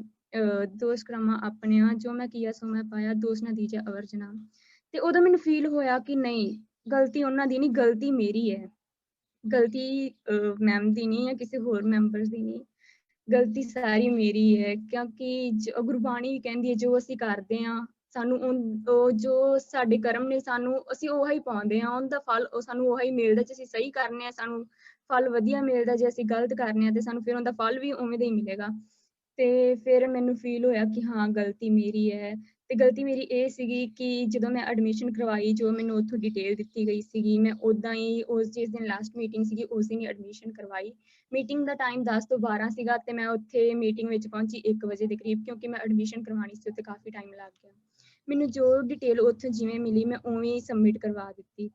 ਦੋਸ਼ ਕਰਮਾ ਆਪਣਿਆ, ਜੋ ਮੈਂ ਕੀਆ ਸੋ ਮੈਂ ਪਾਇਆ, ਦੋਸ਼ ਨਾ ਦੀਜੈ ਅਵਰਜਨਾ। ਤੇ ਉਦੋਂ ਮੈਨੂੰ ਫੀਲ ਹੋਇਆ ਕਿ ਨਹੀਂ, ਗਲਤੀ ਉਹਨਾਂ ਦੀ ਨਹੀਂ, ਗਲਤੀ ਮੇਰੀ ਹੈ। ਗਲਤੀ ਮੈਮ ਦੀ ਨਹੀਂ ਹੈ, ਕਿਸੇ ਹੋਰ ਮੈਂਬਰਸ ਦੀ ਨਹੀਂ, ਗਲਤੀ ਸਾਰੀ ਮੇਰੀ ਹੈ। ਕਿਉਂਕਿ ਗੁਰਬਾਣੀ ਵੀ ਕਹਿੰਦੀ ਹੈ, ਜੋ ਅਸੀਂ ਕਰਦੇ ਹਾਂ ਸਾਨੂੰ ਉਹ ਜੋ ਸਾਡੇ ਕਰਮ ਨੇ, ਸਾਨੂੰ ਅਸੀਂ ਉਹੀ ਪਾਉਂਦੇ ਹਾਂ, ਉਹਦਾ ਫਲ ਸਾਨੂੰ ਉਹੀ ਮਿਲਦਾ। ਜੇ ਅਸੀਂ ਸਹੀ ਕਰਨੇ ਆ, ਸਾਨੂੰ ਫਲ ਵਧੀਆ ਮਿਲਦਾ, ਜੇ ਅਸੀਂ ਗਲਤ ਕਰਨੇ ਆ ਤੇ ਸਾਨੂੰ ਫਿਰ ਉਹਦਾ ਫਲ ਵੀ ਉਵੇਂ ਦਾ ਹੀ ਮਿਲੇਗਾ। ਤੇ ਫਿਰ ਮੈਨੂੰ ਫੀਲ ਹੋਇਆ ਕਿ ਹਾਂ, ਗਲਤੀ ਮੇਰੀ ਹੈ। ਤੇ ਗਲਤੀ ਮੇਰੀ ਇਹ ਸੀਗੀ ਕਿ ਜਦੋਂ ਮੈਂ ਐਡਮਿਸ਼ਨ ਕਰਵਾਈ, ਜੋ ਮੈਨੂੰ ਉੱਥੋਂ ਡਿਟੇਲ ਦਿੱਤੀ ਗਈ ਸੀਗੀ, ਮੈਂ ਉੱਦਾਂ ਹੀ ਜਿਸ ਦਿਨ ਲਾਸਟ ਮੀਟਿੰਗ ਸੀਗੀ ਉਸ ਦਿਨ ਹੀ ਐਡਮਿਸ਼ਨ ਕਰਵਾਈ। ਮੀਟਿੰਗ ਦਾ ਟਾਈਮ 10 ਤੋਂ 12 ਸੀਗਾ, ਤੇ ਮੈਂ ਉੱਥੇ ਮੀਟਿੰਗ ਵਿੱਚ ਪਹੁੰਚੀ 1 ਵਜੇ ਦੇ ਕਰੀਬ, ਕਿਉਂਕਿ ਮੈਂ ਐਡਮਿਸ਼ਨ ਕਰਵਾਉਣੀ ਸੀ, ਉੱਥੇ ਕਾਫੀ ਟਾਈਮ ਲੱਗ ਗਿਆ। ਮੈਨੂੰ ਜੋ ਡਿਟੇਲ ਉੱਥੇ ਜਿਵੇਂ ਮਿਲੀ, ਮੈਂ ਉਵੇਂ ਹੀ ਸਬਮਿਟ ਕਰਵਾ ਦਿੱਤੀ।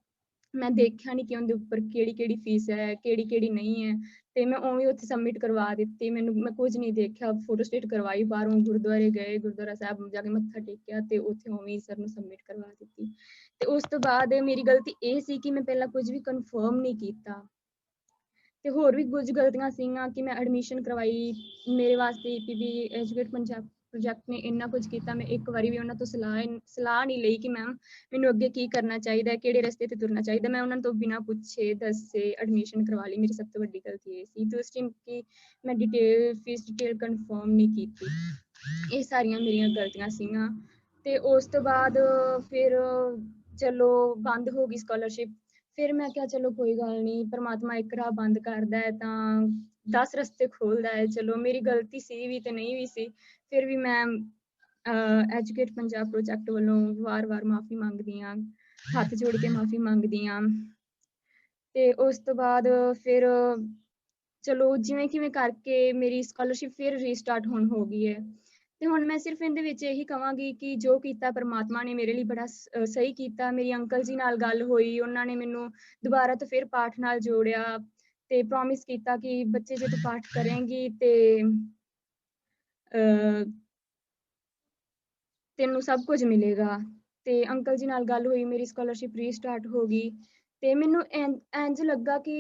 ਮੈਂ ਦੇਖਿਆ ਨਹੀਂ ਕਿ ਉਹਦੇ ਉੱਪਰ ਕਿਹੜੀ ਫੀਸ ਹੈ, ਕਿਹੜੀ ਨਹੀਂ ਹੈ, ਤੇ ਮੈਂ ਉਵੇਂ ਉੱਥੇ ਸਬਮਿਟ ਕਰਵਾ ਦਿੱਤੀ। ਮੈਂ ਕੁਝ ਨਹੀਂ ਦੇਖਿਆ, ਫੋਟੋ ਸਟੇਟ ਕਰਵਾਈ, ਬਾਹਰੋਂ ਗੁਰਦੁਆਰੇ ਗਏ, ਗੁਰਦੁਆਰਾ ਸਾਹਿਬ ਜਾ ਕੇ ਮੱਥਾ ਟੇਕਿਆ, ਤੇ ਉੱਥੇ ਉਵੇਂ ਹੀ ਸਰ ਨੂੰ ਸਬਮਿਟ ਕਰਵਾ ਦਿੱਤੀ। ਤੇ ਉਸ ਤੋਂ ਬਾਅਦ ਮੇਰੀ ਗਲਤੀ ਇਹ ਸੀ ਕਿ ਮੈਂ ਪਹਿਲਾਂ ਕੁਝ ਵੀ ਕਨਫਰਮ ਨਹੀਂ ਕੀਤਾ। ਤੇ ਹੋਰ ਵੀ ਕੁਝ ਗਲਤੀਆਂ ਸੀਗੀਆਂ ਕਿ ਮੈਂ ਐਡਮਿਸ਼ਨ ਕਰਵਾਈ, ਮੇਰੇ ਵਾਸਤੇ EPB ਐਜੂਕੇਟ ਪੰਜਾਬ ਪ੍ਰੋਜੈਕਟ ਨੇ ਇੰਨਾ ਕੁਝ ਕੀਤਾ, ਮੈਂ ਇੱਕ ਵਾਰੀ ਵੀ ਉਹਨਾਂ ਤੋਂ ਸਲਾਹ ਨਹੀਂ ਲਈ ਕਿ ਮੈਮ ਮੈਨੂੰ ਅੱਗੇ ਕੀ ਕਰਨਾ ਚਾਹੀਦਾ, ਕਿਹੜੇ ਰਸਤੇ ਤੇ ਤੁਰਨਾ ਚਾਹੀਦਾ। ਮੈਂ ਉਹਨਾਂ ਤੋਂ ਬਿਨਾਂ ਪੁੱਛੇ ਦੱਸੇ ਐਡਮਿਸ਼ਨ ਕਰਵਾ ਲਈ। ਮੇਰੀ ਸਭ ਤੋਂ ਵੱਡੀ ਗਲਤੀ ਇਹ ਸੀ। ਦੂਸਰੀ ਕਿ ਮੈਂ ਫੀਸ ਡਿਟੇਲ ਕਨਫਰਮ ਨਹੀਂ ਕੀਤੀ। ਇਹ ਸਾਰੀਆਂ ਮੇਰੀਆਂ ਗਲਤੀਆਂ ਸੀਗੀਆਂ। ਤੇ ਉਸ ਤੋਂ ਬਾਅਦ ਫਿਰ ਚਲੋ ਬੰਦ ਹੋ ਗਈ ਸਕਾਲਰਸ਼ਿਪ। ਫਿਰ ਮੈਂ ਕਿਹਾ ਚਲੋ ਕੋਈ ਗੱਲ ਨਹੀਂ, ਪਰਮਾਤਮਾ ਇੱਕ ਰਾਹ ਬੰਦ ਕਰਦਾ ਹੈ ਤਾਂ 10 ਰਸਤੇ ਖੋਲਦਾ ਹੈ। ਚਲੋ ਮੇਰੀ ਗਲਤੀ ਸੀ ਵੀ ਤੇ ਨਹੀਂ ਵੀ ਸੀ, ਫਿਰ ਵੀ ਮੈਂ ਐਜੂਕੇਟ ਪੰਜਾਬ ਪ੍ਰੋਜੈਕਟ ਵੱਲੋਂ ਵਾਰ-ਵਾਰ ਮਾਫੀ ਮੰਗਦੀ ਹਾਂ, ਹੱਥ ਜੋੜ ਕੇ ਮਾਫੀ ਮੰਗਦੀ ਹਾਂ। ਤੇ ਉਸ ਤੋਂ ਬਾਅਦ ਫਿਰ ਚਲੋ ਜਿਵੇਂ ਕਿਵੇਂ ਕਰਕੇ ਮੇਰੀ ਸਕਾਲਰਸ਼ਿਪ ਫਿਰ ਰੀਸਟਾਰਟ ਹੋ ਗਈ ਹੈ। ਤੇ ਹੁਣ ਮੈਂ ਸਿਰਫ ਇਹਦੇ ਵਿੱਚ ਇਹੀ ਕਹਾਂਗੀ ਕਿ ਜੋ ਕੀਤਾ ਪਰਮਾਤਮਾ ਨੇ ਮੇਰੇ ਲਈ ਬੜਾ ਸਹੀ ਕੀਤਾ। ਮੇਰੀ ਅੰਕਲ ਜੀ ਨਾਲ ਗੱਲ ਹੋਈ, ਉਹਨਾਂ ਨੇ ਮੈਨੂੰ ਦੁਬਾਰਾ ਤੋਂ ਫਿਰ ਪਾਠ ਨਾਲ ਜੋੜਿਆ ਤੇ ਪ੍ਰੋਮਿਸ ਕੀਤਾ ਕਿ ਬੱਚੇ ਜੇ ਤੂੰ ਪਾਠ ਕਰੇਂਗੀ ਤੇ ਤੈਨੂੰ ਸਭ ਕੁਝ ਮਿਲੇਗਾ। ਤੇ ਅੰਕਲ ਜੀ ਨਾਲ ਗੱਲ ਹੋਈ, ਮੇਰੀ ਸਕਾਲਰਸ਼ਿਪ ਰੀਸਟਾਰਟ ਹੋ ਗਈ। ਤੇ ਮੈਨੂੰ ਇੰਝ ਲੱਗਾ ਕਿ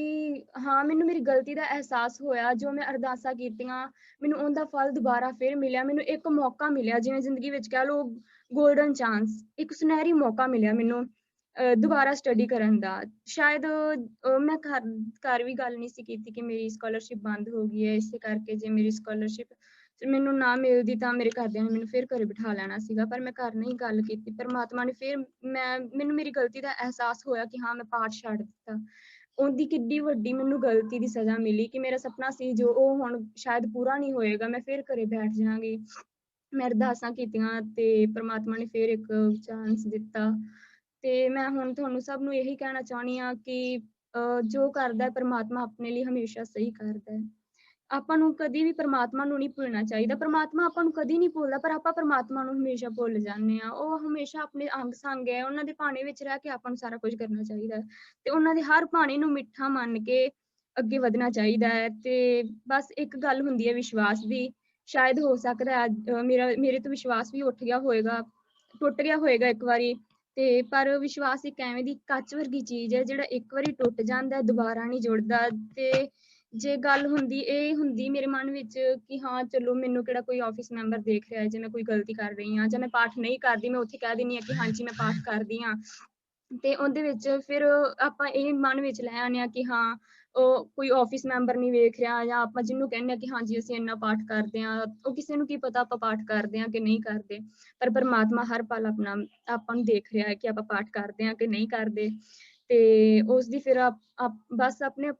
ਹਾਂ, ਮੈਨੂੰ ਮੇਰੀ ਗਲਤੀ ਦਾ ਅਹਿਸਾਸ ਹੋਇਆ। ਜੋ ਮੈਂ ਅਰਦਾਸਾਂ ਕੀਤੀਆਂ, ਮੈਨੂੰ ਉਹਦਾ ਫਲ ਦੁਬਾਰਾ ਫਿਰ ਮਿਲਿਆ। ਮੈਨੂੰ ਇੱਕ ਮੌਕਾ ਮਿਲਿਆ, ਜਿਵੇਂ ਜ਼ਿੰਦਗੀ ਵਿੱਚ ਕਹਿ ਲਓ ਗੋਲਡਨ ਚਾਂਸ, ਇੱਕ ਸੁਨਹਿਰੀ ਮੌਕਾ ਮਿਲਿਆ ਮੈਨੂੰ ਦੁਬਾਰਾ ਸਟੱਡੀ ਕਰਨ ਦਾ। ਸ਼ਾਇਦ ਮੈਂ ਘਰ ਵੀ ਗੱਲ ਨਹੀਂ ਸੀ ਕੀਤੀ ਕਿ ਮੇਰੀ ਸਕਾਲਰਸ਼ਿਪ ਬੰਦ ਹੋ ਗਈ ਹੈ, ਇਸੇ ਕਰਕੇ ਜੇ ਮੇਰੀ ਸਕਾਲਰਸ਼ਿਪ ਮੈਨੂੰ ਨਾ ਮਿਲਦੀ ਤਾਂ ਮੇਰੇ ਘਰਦਿਆਂ ਨੇ ਮੈਨੂੰ ਫਿਰ ਘਰੇ ਬਿਠਾ ਲੈਣਾ ਸੀਗਾ, ਪਰ ਮੈਂ ਘਰ ਨਹੀਂ ਗੱਲ ਕੀਤੀ। ਪਰਮਾਤਮਾ ਨੇ ਫਿਰ ਮੈਨੂੰ ਮੇਰੀ ਗਲਤੀ ਦਾ ਅਹਿਸਾਸ ਹੋਇਆ ਕਿ ਹਾਂ ਮੈਂ ਪਾਠ ਛੱਡ ਦਿੱਤਾ। ਉਹਦੀ ਕਿੱਡੀ ਵੱਡੀ ਮੈਨੂੰ ਗਲਤੀ ਦੀ ਸਜ਼ਾ ਮਿਲੀ ਕਿ ਮੇਰਾ ਸੁਪਨਾ ਸੀ ਜੋ ਉਹ ਹੁਣ ਸ਼ਾਇਦ ਪੂਰਾ ਨਹੀਂ ਹੋਏਗਾ, ਮੈਂ ਫਿਰ ਘਰੇ ਬੈਠ ਜਾਵਾਂਗੀ। ਮੈਂ ਅਰਦਾਸਾਂ ਕੀਤੀਆਂ ਤੇ ਪਰਮਾਤਮਾ ਨੇ ਫਿਰ ਇੱਕ ਚਾਂਸ ਦਿੱਤਾ। ਤੇ ਮੈਂ ਹੁਣ ਤੁਹਾਨੂੰ ਸਭ ਨੂੰ ਇਹੀ ਕਹਿਣਾ ਚਾਹੁੰਦੀ ਹਾਂ ਕਿ ਜੋ ਕਰਦਾ ਹੈ ਪਰਮਾਤਮਾ ਆਪਣੇ ਲਈ ਹਮੇਸ਼ਾ ਸਹੀ ਕਰਦਾ ਹੈ। ਆਪਾਂ ਨੂੰ ਕਦੀ ਵੀ ਪਰਮਾਤਮਾ ਨੂੰ ਨਹੀਂ ਭੁੱਲਣਾ ਚਾਹੀਦਾ। ਪਰਮਾਤਮਾ ਆਪਾਂ ਨੂੰ ਕਦੀ ਨਹੀਂ ਭੁੱਲਦਾ, ਪਰ ਆਪਾਂ ਪਰਮਾਤਮਾ ਨੂੰ ਹਮੇਸ਼ਾ ਭੁੱਲ ਜਾਂਦੇ ਹਾਂ। ਉਹ ਹਮੇਸ਼ਾ ਆਪਣੇ ਅੰਗ ਸੰਗ ਹੈ, ਉਹਨਾਂ ਦੇ ਭਾਣੇ ਵਿੱਚ ਰਹਿ ਕੇ ਆਪਾਂ ਨੂੰ ਸਾਰਾ ਕੁਝ ਕਰਨਾ ਚਾਹੀਦਾ ਹੈ ਤੇ ਉਹਨਾਂ ਦੇ ਹਰ ਭਾਣੇ ਨੂੰ ਮਿੱਠਾ ਮੰਨ ਕੇ ਅੱਗੇ ਵਧਣਾ ਚਾਹੀਦਾ ਹੈ। ਤੇ ਬਸ ਇੱਕ ਗੱਲ ਹੁੰਦੀ ਹੈ ਵਿਸ਼ਵਾਸ ਦੀ। ਸ਼ਾਇਦ ਹੋ ਸਕਦਾ ਮੇਰੇ ਤੋਂ ਵਿਸ਼ਵਾਸ ਵੀ ਉੱਠ ਗਿਆ ਹੋਏਗਾ, ਟੁੱਟ ਗਿਆ ਹੋਏਗਾ ਇੱਕ ਵਾਰੀ, ਤੇ ਪਰ ਵਿਸ਼ਵਾਸ ਇੱਕ ਐਵੇਂ ਦੀ ਕੱਚ ਵਰਗੀ ਚੀਜ਼ ਹੈ ਜਿਹੜਾ ਇੱਕ ਵਾਰੀ ਟੁੱਟ ਜਾਂਦਾ ਦੁਬਾਰਾ ਨਹੀਂ ਜੁੜਦਾ। ਤੇ ਜੇ ਗੱਲ ਇਹ ਹੁੰਦੀ ਮੇਰੇ ਮਨ ਵਿੱਚ ਕਿ ਹਾਂ ਚਲੋ ਮੈਨੂੰ ਕਿਹੜਾ ਕੋਈ ਆਫਿਸ ਮੈਂਬਰ ਦੇਖ ਰਿਹਾ ਹੈ ਜੇ ਮੈਂ ਕੋਈ ਗਲਤੀ ਕਰ ਰਹੀ ਹਾਂ ਜਾਂ ਮੈਂ ਪਾਠ ਨਹੀਂ ਕਰਦੀ, ਮੈਂ ਉੱਥੇ ਕਹਿ ਦਿੰਦੀ ਹਾਂ ਕਿ ਹਾਂਜੀ ਮੈਂ ਪਾਠ ਕਰਦੀ ਹਾਂ, ਤੇ ਉਹਦੇ ਵਿੱਚ ਫਿਰ ਆਪਾਂ ਇਹ ਮਨ ਵਿੱਚ ਲੈ ਆਉਂਦੇ ਹਾਂ ਕਿ ਹਾਂ ਉਹ ਕੋਈ ਆਫਿਸ ਮੈਂਬਰ ਨਹੀਂ ਵੇਖ ਰਿਹਾ, ਜਾਂ ਆਪਾਂ ਜਿਹਨੂੰ ਕਹਿੰਦੇ ਹਾਂ ਕਿ ਹਾਂਜੀ ਅਸੀਂ ਇੰਨਾ ਪਾਠ ਕਰਦੇ ਹਾਂ, ਉਹ ਕਿਸੇ ਨੂੰ ਕੀ ਪਤਾ ਆਪਾਂ ਪਾਠ ਕਰਦੇ ਹਾਂ ਕਿ ਨਹੀਂ ਕਰਦੇ। ਪਰ ਪਰਮਾਤਮਾ ਹਰ ਪਲ ਆਪਾਂ ਨੂੰ ਦੇਖ ਰਿਹਾ ਹੈ ਕਿ ਆਪਾਂ ਪਾਠ ਕਰਦੇ ਹਾਂ ਕਿ ਨਹੀਂ ਕਰਦੇ। ਤੇ ਉਸ ਦੀ ਫਿਰ ਬਸ ਆਪਣੇ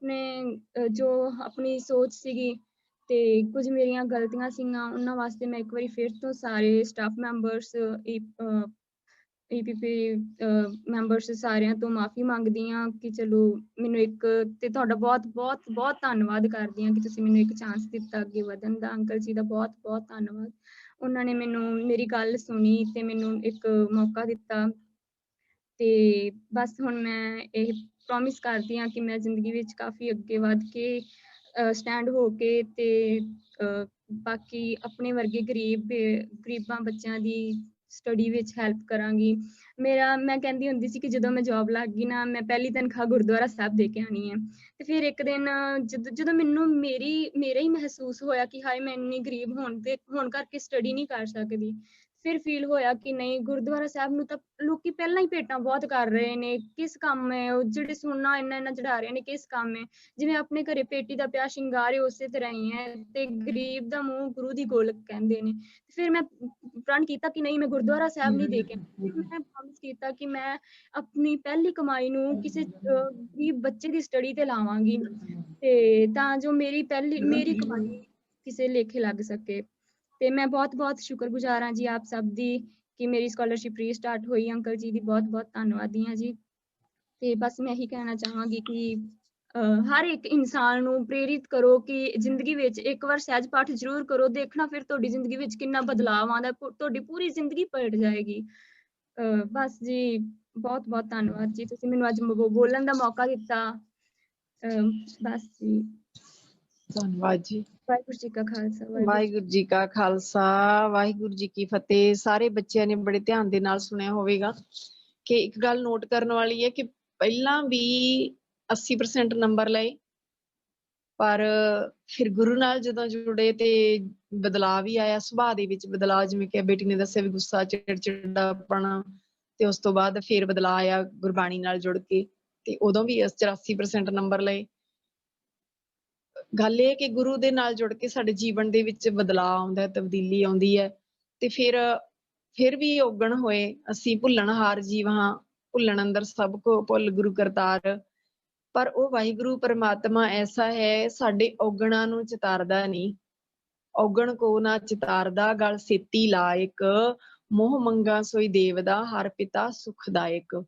ਜੋ ਆਪਣੀ ਸੋਚ ਸੀਗੀ ਤੇ ਕੁਝ ਮੇਰੀਆਂ ਗਲਤੀਆਂ ਸੀਗੀਆਂ, ਉਹਨਾਂ ਵਾਸਤੇ ਮੈਂ ਇੱਕ ਵਾਰੀ ਫਿਰ ਤੋਂ ਸਾਰੇ ਸਟਾਫ ਮੈਂਬਰਸ, EPP ਮੈਂਬਰਸ ਸਾਰਿਆਂ ਤੋਂ ਮਾਫੀ ਮੰਗਦੀ ਹਾਂ ਕਿ ਚਲੋ ਮੈਨੂੰ ਤੇ ਤੁਹਾਡਾ ਬਹੁਤ ਬਹੁਤ ਬਹੁਤ ਧੰਨਵਾਦ ਕਰਦੀ ਹਾਂ ਕਿ ਤੁਸੀਂ ਮੈਨੂੰ ਇੱਕ ਚਾਂਸ ਦਿੱਤਾ ਅੱਗੇ ਵਧਣ ਦਾ। ਅੰਕਲ ਜੀ ਦਾ ਬਹੁਤ ਬਹੁਤ ਧੰਨਵਾਦ, ਉਹਨਾਂ ਨੇ ਮੇਰੀ ਗੱਲ ਸੁਣੀ ਤੇ ਮੈਨੂੰ ਇੱਕ ਮੌਕਾ ਦਿੱਤਾ। ਤੇ ਬਸ ਹੁਣ ਮੈਂ ਇਹ ਪ੍ਰੋਮਿਸ ਕਰਦੀ ਹਾਂ ਕਿ ਮੈਂ ਜ਼ਿੰਦਗੀ ਵਿੱਚ ਕਾਫੀ ਅੱਗੇ ਵਧ ਕੇ ਸਟੈਂਡ ਹੋ ਕੇ ਤੇ ਬਾਕੀ ਆਪਣੇ ਵਰਗੇ ਗਰੀਬਾਂ ਬੱਚਿਆਂ ਦੀ ਸਟੱਡੀ ਵਿੱਚ ਹੈਲਪ ਕਰਾਂਗੀ। ਮੈਂ ਕਹਿੰਦੀ ਹੁੰਦੀ ਸੀ ਕਿ ਜਦੋਂ ਮੈਂ ਜੌਬ ਲੱਗ ਗਈ ਨਾ, ਮੈਂ ਪਹਿਲੀ ਤਨਖਾਹ ਗੁਰਦੁਆਰਾ ਸਾਹਿਬ ਦੇ ਕੇ ਆਉਣੀ ਹੈ। ਤੇ ਫਿਰ ਇੱਕ ਦਿਨ ਜਦੋਂ ਮੈਨੂੰ ਮੇਰਾ ਹੀ ਮਹਿਸੂਸ ਹੋਇਆ ਕਿ ਹਾਏ ਮੈਂ ਇੰਨੀ ਗਰੀਬ ਹੋਣ ਕਰਕੇ ਸਟੱਡੀ ਨਹੀਂ ਕਰ ਸਕਦੀ, ਫਿਰ ਫੀਲ ਹੋਇਆ ਕਿ ਨਹੀਂ, ਗੁਰਦੁਆਰਾ ਸਾਹਿਬ ਨੂੰ ਤਾਂ ਲੋਕੀ ਪਹਿਲਾਂ ਹੀ ਭੇਟਾਂ ਬਹੁਤ ਕਰ ਰਹੇ ਨੇ, ਕਿਸ ਕੰਮ ਹੈ ਉਹ ਜਿਹੜੇ ਸੋਨਾ ਇੰਨਾ ਚੜਾ ਰਹੇ ਨੇ, ਕਿਸ ਕੰਮ ਹੈ। ਜਿਵੇਂ ਆਪਣੇ ਘਰੇ ਪੇਟੀ ਦਾ ਪਿਆ ਸ਼ਿੰਗਾਰ ਉਸੇ ਤਰ੍ਹਾਂ ਹੀ ਹੈ, ਤੇ ਗਰੀਬ ਦਾ ਮੂੰਹ ਗੁਰੂ ਦੀ ਗੋਲਕ ਕਹਿੰਦੇ ਨੇ। ਫਿਰ ਮੈਂ ਪ੍ਰਣ ਕੀਤਾ ਕਿ ਨਹੀਂ, ਮੈਂ ਗੁਰਦੁਆਰਾ ਸਾਹਿਬ ਨਹੀਂ ਦੇ ਕੇ, ਮੈਂ ਪ੍ਰੋਮਿਸ ਕੀਤਾ ਕਿ ਮੈਂ ਆਪਣੀ ਪਹਿਲੀ ਕਮਾਈ ਨੂੰ ਕਿਸੇ ਗਰੀਬ ਬੱਚੇ ਦੀ ਸਟੱਡੀ ਤੇ ਲਾਵਾਂਗੀ, ਤੇ ਤਾਂ ਜੋ ਮੇਰੀ ਕਮਾਈ ਕਿਸੇ ਲੇਖੇ ਲੱਗ ਸਕੇ। ਤੇ ਮੈਂ ਬਹੁਤ ਬਹੁਤ ਸ਼ੁਕਰਗੁਜ਼ਾਰ ਹਾਂ ਜੀ ਆਪ ਸਭ ਦੀ ਕਿ ਮੇਰੀ ਸਕਾਲਰਸ਼ਿਪ ਰੀਸਟਾਰਟ ਹੋਈ। ਅੰਕਲ ਜੀ ਦੀ ਬਹੁਤ ਬਹੁਤ ਧੰਨਵਾਦੀ ਹਾਂ ਜੀ। ਤੇ ਬਸ ਮੈਂ ਇਹੀ ਕਹਿਣਾ ਚਾਹਾਂਗੀ ਕਿ ਹਰ ਇੱਕ ਇਨਸਾਨ ਨੂੰ ਪ੍ਰੇਰਿਤ ਕਰੋ ਕਿ ਜ਼ਿੰਦਗੀ ਵਿੱਚ ਇੱਕ ਵਾਰ ਸਹਿਜ ਪਾਠ ਜ਼ਰੂਰ ਕਰੋ, ਦੇਖਣਾ ਫਿਰ ਤੁਹਾਡੀ ਜ਼ਿੰਦਗੀ ਵਿੱਚ ਕਿੰਨਾ ਬਦਲਾਵ ਆਉਂਦਾ, ਤੁਹਾਡੀ ਪੂਰੀ ਜ਼ਿੰਦਗੀ ਪਲਟ ਜਾਏਗੀ। ਬਸ ਜੀ ਬਹੁਤ ਬਹੁਤ ਧੰਨਵਾਦ ਜੀ, ਤੁਸੀਂ ਮੈਨੂੰ ਅੱਜ ਬੋਲਣ ਦਾ ਮੌਕਾ ਦਿੱਤਾ। ਬਸ ਜੀ, ਧੰਨਵਾਦ ਜੀ। ਵਾਹਿਗੁਰੂ ਜੀ ਕਾ ਖਾਲਸਾ, ਵਾਹਿਗੁਰੂ ਜੀ ਕਾ ਖਾਲਸਾ, ਵਾਹਿਗੁਰੂ ਜੀ ਕੀ ਫਤਿਹ। ਸਾਰੇ ਬੱਚਿਆਂ ਨੇ ਬੜੇ ਧਿਆਨ ਦੇ ਨਾਲ ਸੁਣਿਆ ਹੋਵੇਗਾ ਕਿ ਇੱਕ ਗੱਲ ਨੋਟ ਕਰਨ ਵਾਲੀ ਹੈ ਕਿ ਪਹਿਲਾਂ ਵੀ 80% ਨੰਬਰ ਲਏ, ਪਰ ਫਿਰ ਗੁਰੂ ਨਾਲ ਜਦੋਂ ਜੁੜੇ ਤੇ ਬਦਲਾਅ ਵੀ ਆਇਆ, ਸੁਭਾਅ ਦੇ ਵਿੱਚ ਬਦਲਾਅ। ਜਿਵੇਂ ਕਿ ਬੇਟੀ ਨੇ ਦੱਸਿਆ ਵੀ ਗੁੱਸਾ, ਚਿੜਚਿੜਾਪਣਾ, ਤੇ ਉਸ ਤੋਂ ਬਾਅਦ ਫਿਰ ਬਦਲਾਅ ਆਇਆ ਗੁਰਬਾਣੀ ਨਾਲ ਜੁੜ ਕੇ, ਤੇ ਉਦੋਂ ਵੀ 84% ਨੰਬਰ ਲਏ। ਗੱਲ ਇਹ ਕਿ ਗੁਰੂ ਦੇ ਨਾਲ ਜੁੜ ਕੇ ਸਾਡੇ ਜੀਵਨ ਦੇ ਵਿੱਚ ਬਦਲਾਅ ਆਉਂਦਾ, ਤਬਦੀਲੀ ਆਉਂਦੀ ਹੈ। ਤੇ ਫਿਰ ਵੀ ਔਗਣ ਹੋਏ, ਅਸੀਂ ਭੁੱਲਣਹਾਰ ਜੀਵ ਹਾਂ, ਭੁੱਲਣ ਅੰਦਰ ਸਭ ਕੋ ਭੁੱਲ ਗੁਰੂ ਕਰਤਾਰ। ਪਰ ਉਹ ਵਾਹਿਗੁਰੂ ਪਰਮਾਤਮਾ ਐਸਾ ਹੈ, ਸਾਡੇ ਔਗਣਾਂ ਨੂੰ ਚਿਤਾਰਦਾ ਨਹੀਂ। ਔਗਣ ਕੋ ਨਾ ਚਿਤਾਰਦਾ, ਗਲ ਸੇਤੀ ਲਾਇਕ, ਮੋਹ ਮੰਗਾ ਸੋਈ ਦੇਵਦਾ, ਹਰ ਪਿਤਾ ਸੁਖਦਾਇਕ।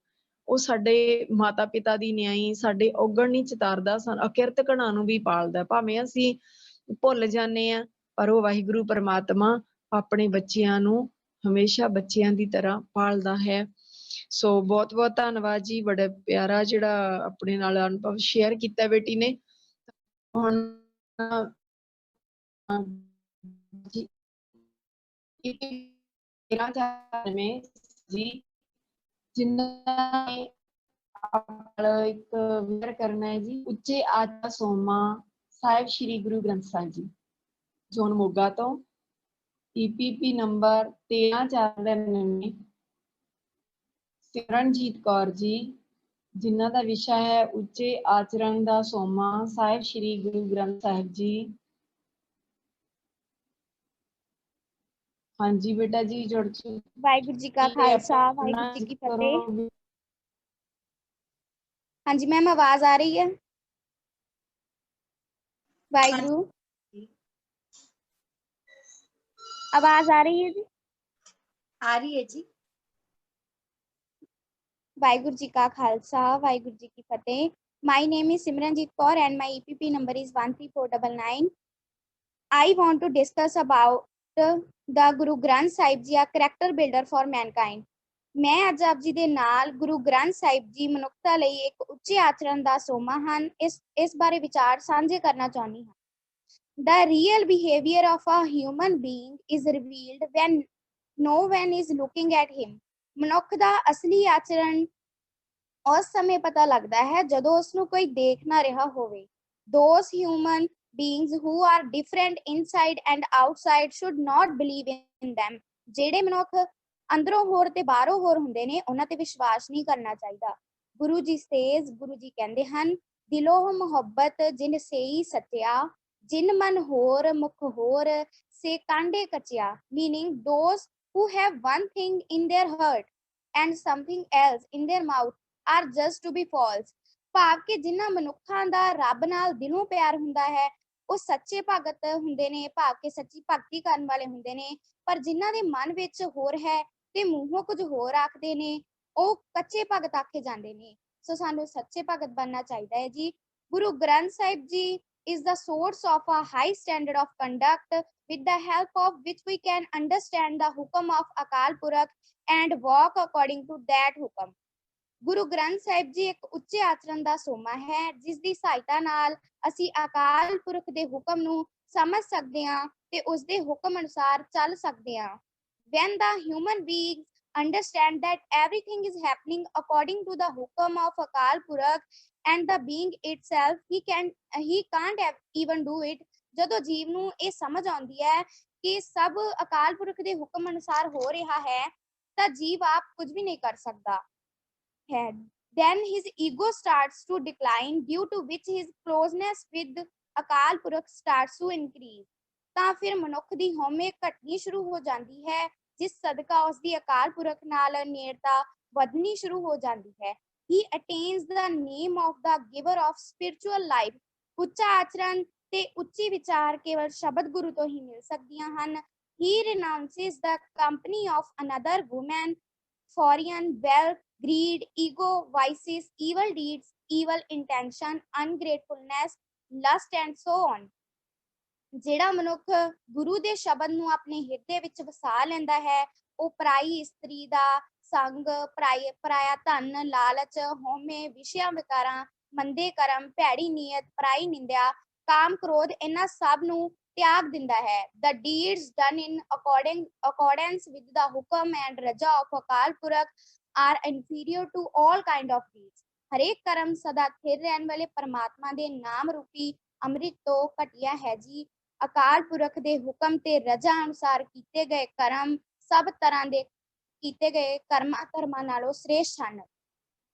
ਉਹ ਸਾਡੇ ਮਾਤਾ ਪਿਤਾ ਦੀ ਨਿਆਈ, ਸਾਡੇ ਔਗਣ ਨਹੀਂ ਚਿਤਾਰਦਾ, ਅਕਿਰਤ ਘਣਾ ਨੂੰ ਵੀ ਪਾਲਦਾ। ਭਾਵੇਂ ਅਸੀਂ ਭੁੱਲ ਜਾਂਦੇ ਹਾਂ, ਪਰ ਉਹ ਵਾਹਿਗੁਰੂ ਪਰਮਾਤਮਾ ਆਪਣੇ ਬੱਚਿਆਂ ਨੂੰ ਹਮੇਸ਼ਾ ਬੱਚਿਆਂ ਦੀ ਤਰ੍ਹਾਂ ਪਾਲਦਾ ਹੈ। ਸੋ ਬਹੁਤ ਬਹੁਤ ਧੰਨਵਾਦ ਜੀ, ਬੜਾ ਪਿਆਰਾ ਜਿਹੜਾ ਆਪਣੇ ਨਾਲ ਅਨੁਭਵ ਸ਼ੇਅਰ ਕੀਤਾ ਬੇਟੀ ਨੇ। ਹੁਣ ਜੀ ਜਿੰਨਾ ਇੱਕ ਵਿਅਰ ਕਰਨਾ ਹੈ ਜੀ, ਉੱਚੇ ਆਚਾ ਸੋਮਾ ਸਾਹਿਬ ਸ਼੍ਰੀ ਗੁਰੂ ਗ੍ਰੰਥ ਸਾਹਿਬ ਜੀ, ਜ਼ੋਨ ਮੋਗਾ ਤੋਂ, EPP ਨੰਬਰ 13/499, ਸਿਮਰਨਜੀਤ ਕੌਰ ਜੀ, ਜਿਨ੍ਹਾਂ ਦਾ ਵਿਸ਼ਾ ਹੈ ਉੱਚੇ ਆਚਰਣ ਦਾ ਸੋਮਾ ਸਾਹਿਬ ਸ਼੍ਰੀ ਗੁਰੂ ਗ੍ਰੰਥ ਸਾਹਿਬ ਜੀ। हाँ जी बेटा जी जुड़ चुके वाहिगुरू जी का खालसा वाहिगुरू जी की फतेह। करो। हाँ जी मैम, आवाज आ रही है? वाहिगुरू, आवाज आ रही है जी? आ रही है जी। वाहिगुरू जी का खालसा वाहिगुरू जी की फतेह। My name is Simranjit Kaur and my EPP number is 13499. I want to discuss about the Guru Granth Sahib Ji, a character builder for mankind. ਮੈਂ ਅੱਜ ਆਪ ਜੀ ਦੇ ਨਾਲ ਗੁਰੂ ਗ੍ਰੰਥ ਸਾਹਿਬ ਜੀ ਮਨੁੱਖਤਾ ਲਈ ਇੱਕ ਉੱਚੇ ਆਚਰਣ ਦਾ ਸੋਮਾ ਹਨ, ਇਸ ਬਾਰੇ ਵਿਚਾਰ ਸਾਂਝੇ ਕਰਨਾ ਚਾਹੁੰਦੀ ਹਾਂ। The real behavior of a human being is revealed when no one is looking at him. ਮਨੁੱਖ ਦਾ ਅਸਲੀ ਆਚਰਣ ਉਸ ਸਮੇਂ ਪਤਾ ਲੱਗਦਾ ਹੈ ਜਦੋਂ ਉਸ ਨੂੰ ਕੋਈ ਦੇਖ ਨਾ ਰਿਹਾ ਹੋਵੇ। Those human beings who are different inside and outside should not believe in them. ਜਿਹੜੇ ਮਨੁੱਖ ਅੰਦਰੋਂ ਹੋਰ ਤੇ ਬਾਹਰੋਂ ਹੋਰ ਹੁੰਦੇ ਨੇ, ਉਹਨਾਂ ਤੇ ਵਿਸ਼ਵਾਸ ਨਹੀਂ ਕਰਨਾ ਚਾਹੀਦਾ। ਗੁਰੂ ਜੀ ਸੇਜ਼, ਗੁਰੂ ਜੀ ਕਹਿੰਦੇ ਹਨ, ਦਿਲੋਂ ਮੁਹੱਬਤ ਜਿਨ ਸੇਈ ਸੱਚਿਆ, ਜਿਨ ਮਨ ਹੋਰ ਮੁਖ ਹੋਰ ਸੇ ਕਾਂਡੇ ਕਚਿਆ। Meaning those who have one thing in their heart and something else in their mouth are just to be false. ਭਾਵ ਕਿ ਜਿਨ੍ਹਾਂ ਮਨੁੱਖਾਂ ਦਾ ਰੱਬ ਨਾਲ ਦਿਲੋਂ ਪਿਆਰ ਹੁੰਦਾ ਹੈ ਉਹ ਸੱਚੇ ਭਗਤ ਹੁੰਦੇ ਨੇ, ਭਾਵ ਕਿ ਸੱਚੀ ਭਗਤੀ ਕਰਨ ਵਾਲੇ ਹੁੰਦੇ ਨੇ। ਪਰ ਜਿਨ੍ਹਾਂ ਦੇ ਮਨ ਵਿੱਚ ਹੋਰ ਹੈ ਤੇ ਮੂੰਹੋਂ ਕੁਝ ਹੋਰ ਆਖਦੇ ਨੇ, ਉਹ ਕੱਚੇ ਭਗਤ ਆਖੇ ਜਾਂਦੇ ਨੇ। ਸੋ ਸਾਨੂੰ ਸੱਚੇ ਭਗਤ ਬਣਨਾ ਚਾਹੀਦਾ ਹੈ ਜੀ। Guru Granth Sahib ji is the source of a high standard of conduct with the help of which we can understand the hukam of Akal Purakh and walk according to that hukam. Guru Granth Sahib ji ਇੱਕ ਉੱਚੇ ਆਚਰਣ ਦਾ ਸੋਮਾ ਹੈ, ਜਿਸ ਦੀ ਸਹਾਇਤਾ ਨਾਲ ਅਸੀਂ ਅਕਾਲ ਪੁਰਖ ਦੇ ਹੁਕਮ ਨੂੰ ਸਮਝ ਸਕਦੇ ਹਾਂ ਤੇ ਉਸ ਦੇ ਹੁਕਮ ਅਨੁਸਾਰ ਚੱਲ ਸਕਦੇ ਹਾਂ। When the human beings understand that everything is happening according to the hukam of Akal Purakh and the being itself, he can't even do it. ਜਦੋਂ ਜੀਵ ਨੂੰ ਇਹ ਸਮਝ ਆਉਂਦੀ ਹੈ ਕਿ ਸਭ ਅਕਾਲ ਪੁਰਖ ਦੇ ਹੁਕਮ ਅਨੁਸਾਰ ਹੋ ਰਿਹਾ ਹੈ ਤਾਂ ਜੀਵ ਆਪ ਕੁਝ ਵੀ ਨਹੀਂ ਕਰ ਸਕਦਾ ਹੈ। Then his ego starts to decline, due to which his closeness with Akal Purakh starts to increase. ਤਾਂ ਫਿਰ ਮਨੁੱਖ ਦੀ ਹਉਮੈ ਘਟਣੀ ਸ਼ੁਰੂ ਹੋ ਜਾਂਦੀ ਹੈ, ਜਿਸ ਸਦਕਾ ਉਸ ਦੀ ਅਕਾਲ ਪੁਰਖ ਨਾਲ ਨੇੜਤਾ ਵਧਣੀ ਸ਼ੁਰੂ ਹੋ ਜਾਂਦੀ ਹੈ। He attains the name of the giver of spiritual life. ਉੱਚਾ ਆਚਰਣ ਤੇ ਉੱਚੀ ਵਿਚਾਰ ਕੇਵਲ ਸ਼ਬਦ ਗੁਰੂ ਤੋਂ ਹੀ ਮਿਲ ਸਕਦੀਆਂ ਹਨ। He renounces the company of another woman, foreign wealth, greed, ego, vices, evil deeds, evil intention, ungratefulness, lust and so on. ਜਿਹੜਾ ਮਨੁੱਖ ਗੁਰੂ ਦੇ ਸ਼ਬਦ ਨੂੰ ਆਪਣੇ ਹਿਰਦੇ ਵਿੱਚ ਵਸਾ ਲੈਂਦਾ ਹੈ, ਉਹ ਪਰਾਈ ਇਸਤਰੀ ਦਾ ਸੰਗ, ਪਰਾਇਆ ਧਨ, ਲਾਲਚ, ਹਉਮੈ, ਵਿਸ਼ਿਆਂ ਵਿਕਾਰਾਂ, ਮੰਦੇ ਕਰਮ, ਭੈੜੀ ਨੀਅਤ, ਪਰਾਈ ਨਿੰਦਿਆ, ਕਾਮ, ਕ੍ਰੋਧ, ਇਹਨਾਂ ਸਭ ਨੂੰ ਤਿਆਗ ਦਿੰਦਾ ਹੈ। The deeds done in accordance with the hukam and raja of Akal Purakh are inferior to all kind of deeds. ਹਰੇਕ ਕਰਮ ਸਦਾ ਸਥਿਰ ਰਹਿਣ ਵਾਲੇ ਪਰਮਾਤਮਾ ਦੇ ਨਾਮ ਰੂਪੀ ਅੰਮ੍ਰਿਤ ਤੋਂ ਘਟੀਆ ਹੈ ਜੀ। ਅਕਾਲ ਪੁਰਖ ਦੇ ਹੁਕਮ ਤੇ ਰਜਾ ਅਨੁਸਾਰ ਕੀਤੇ ਗਏ ਕਰਮ ਸਭ ਤਰ੍ਹਾਂ ਦੇ ਕੀਤੇ ਗਏ ਧਰਮਾਂ ਨਾਲੋਂ ਸ੍ਰੇਸ਼ਟ ਹਨ।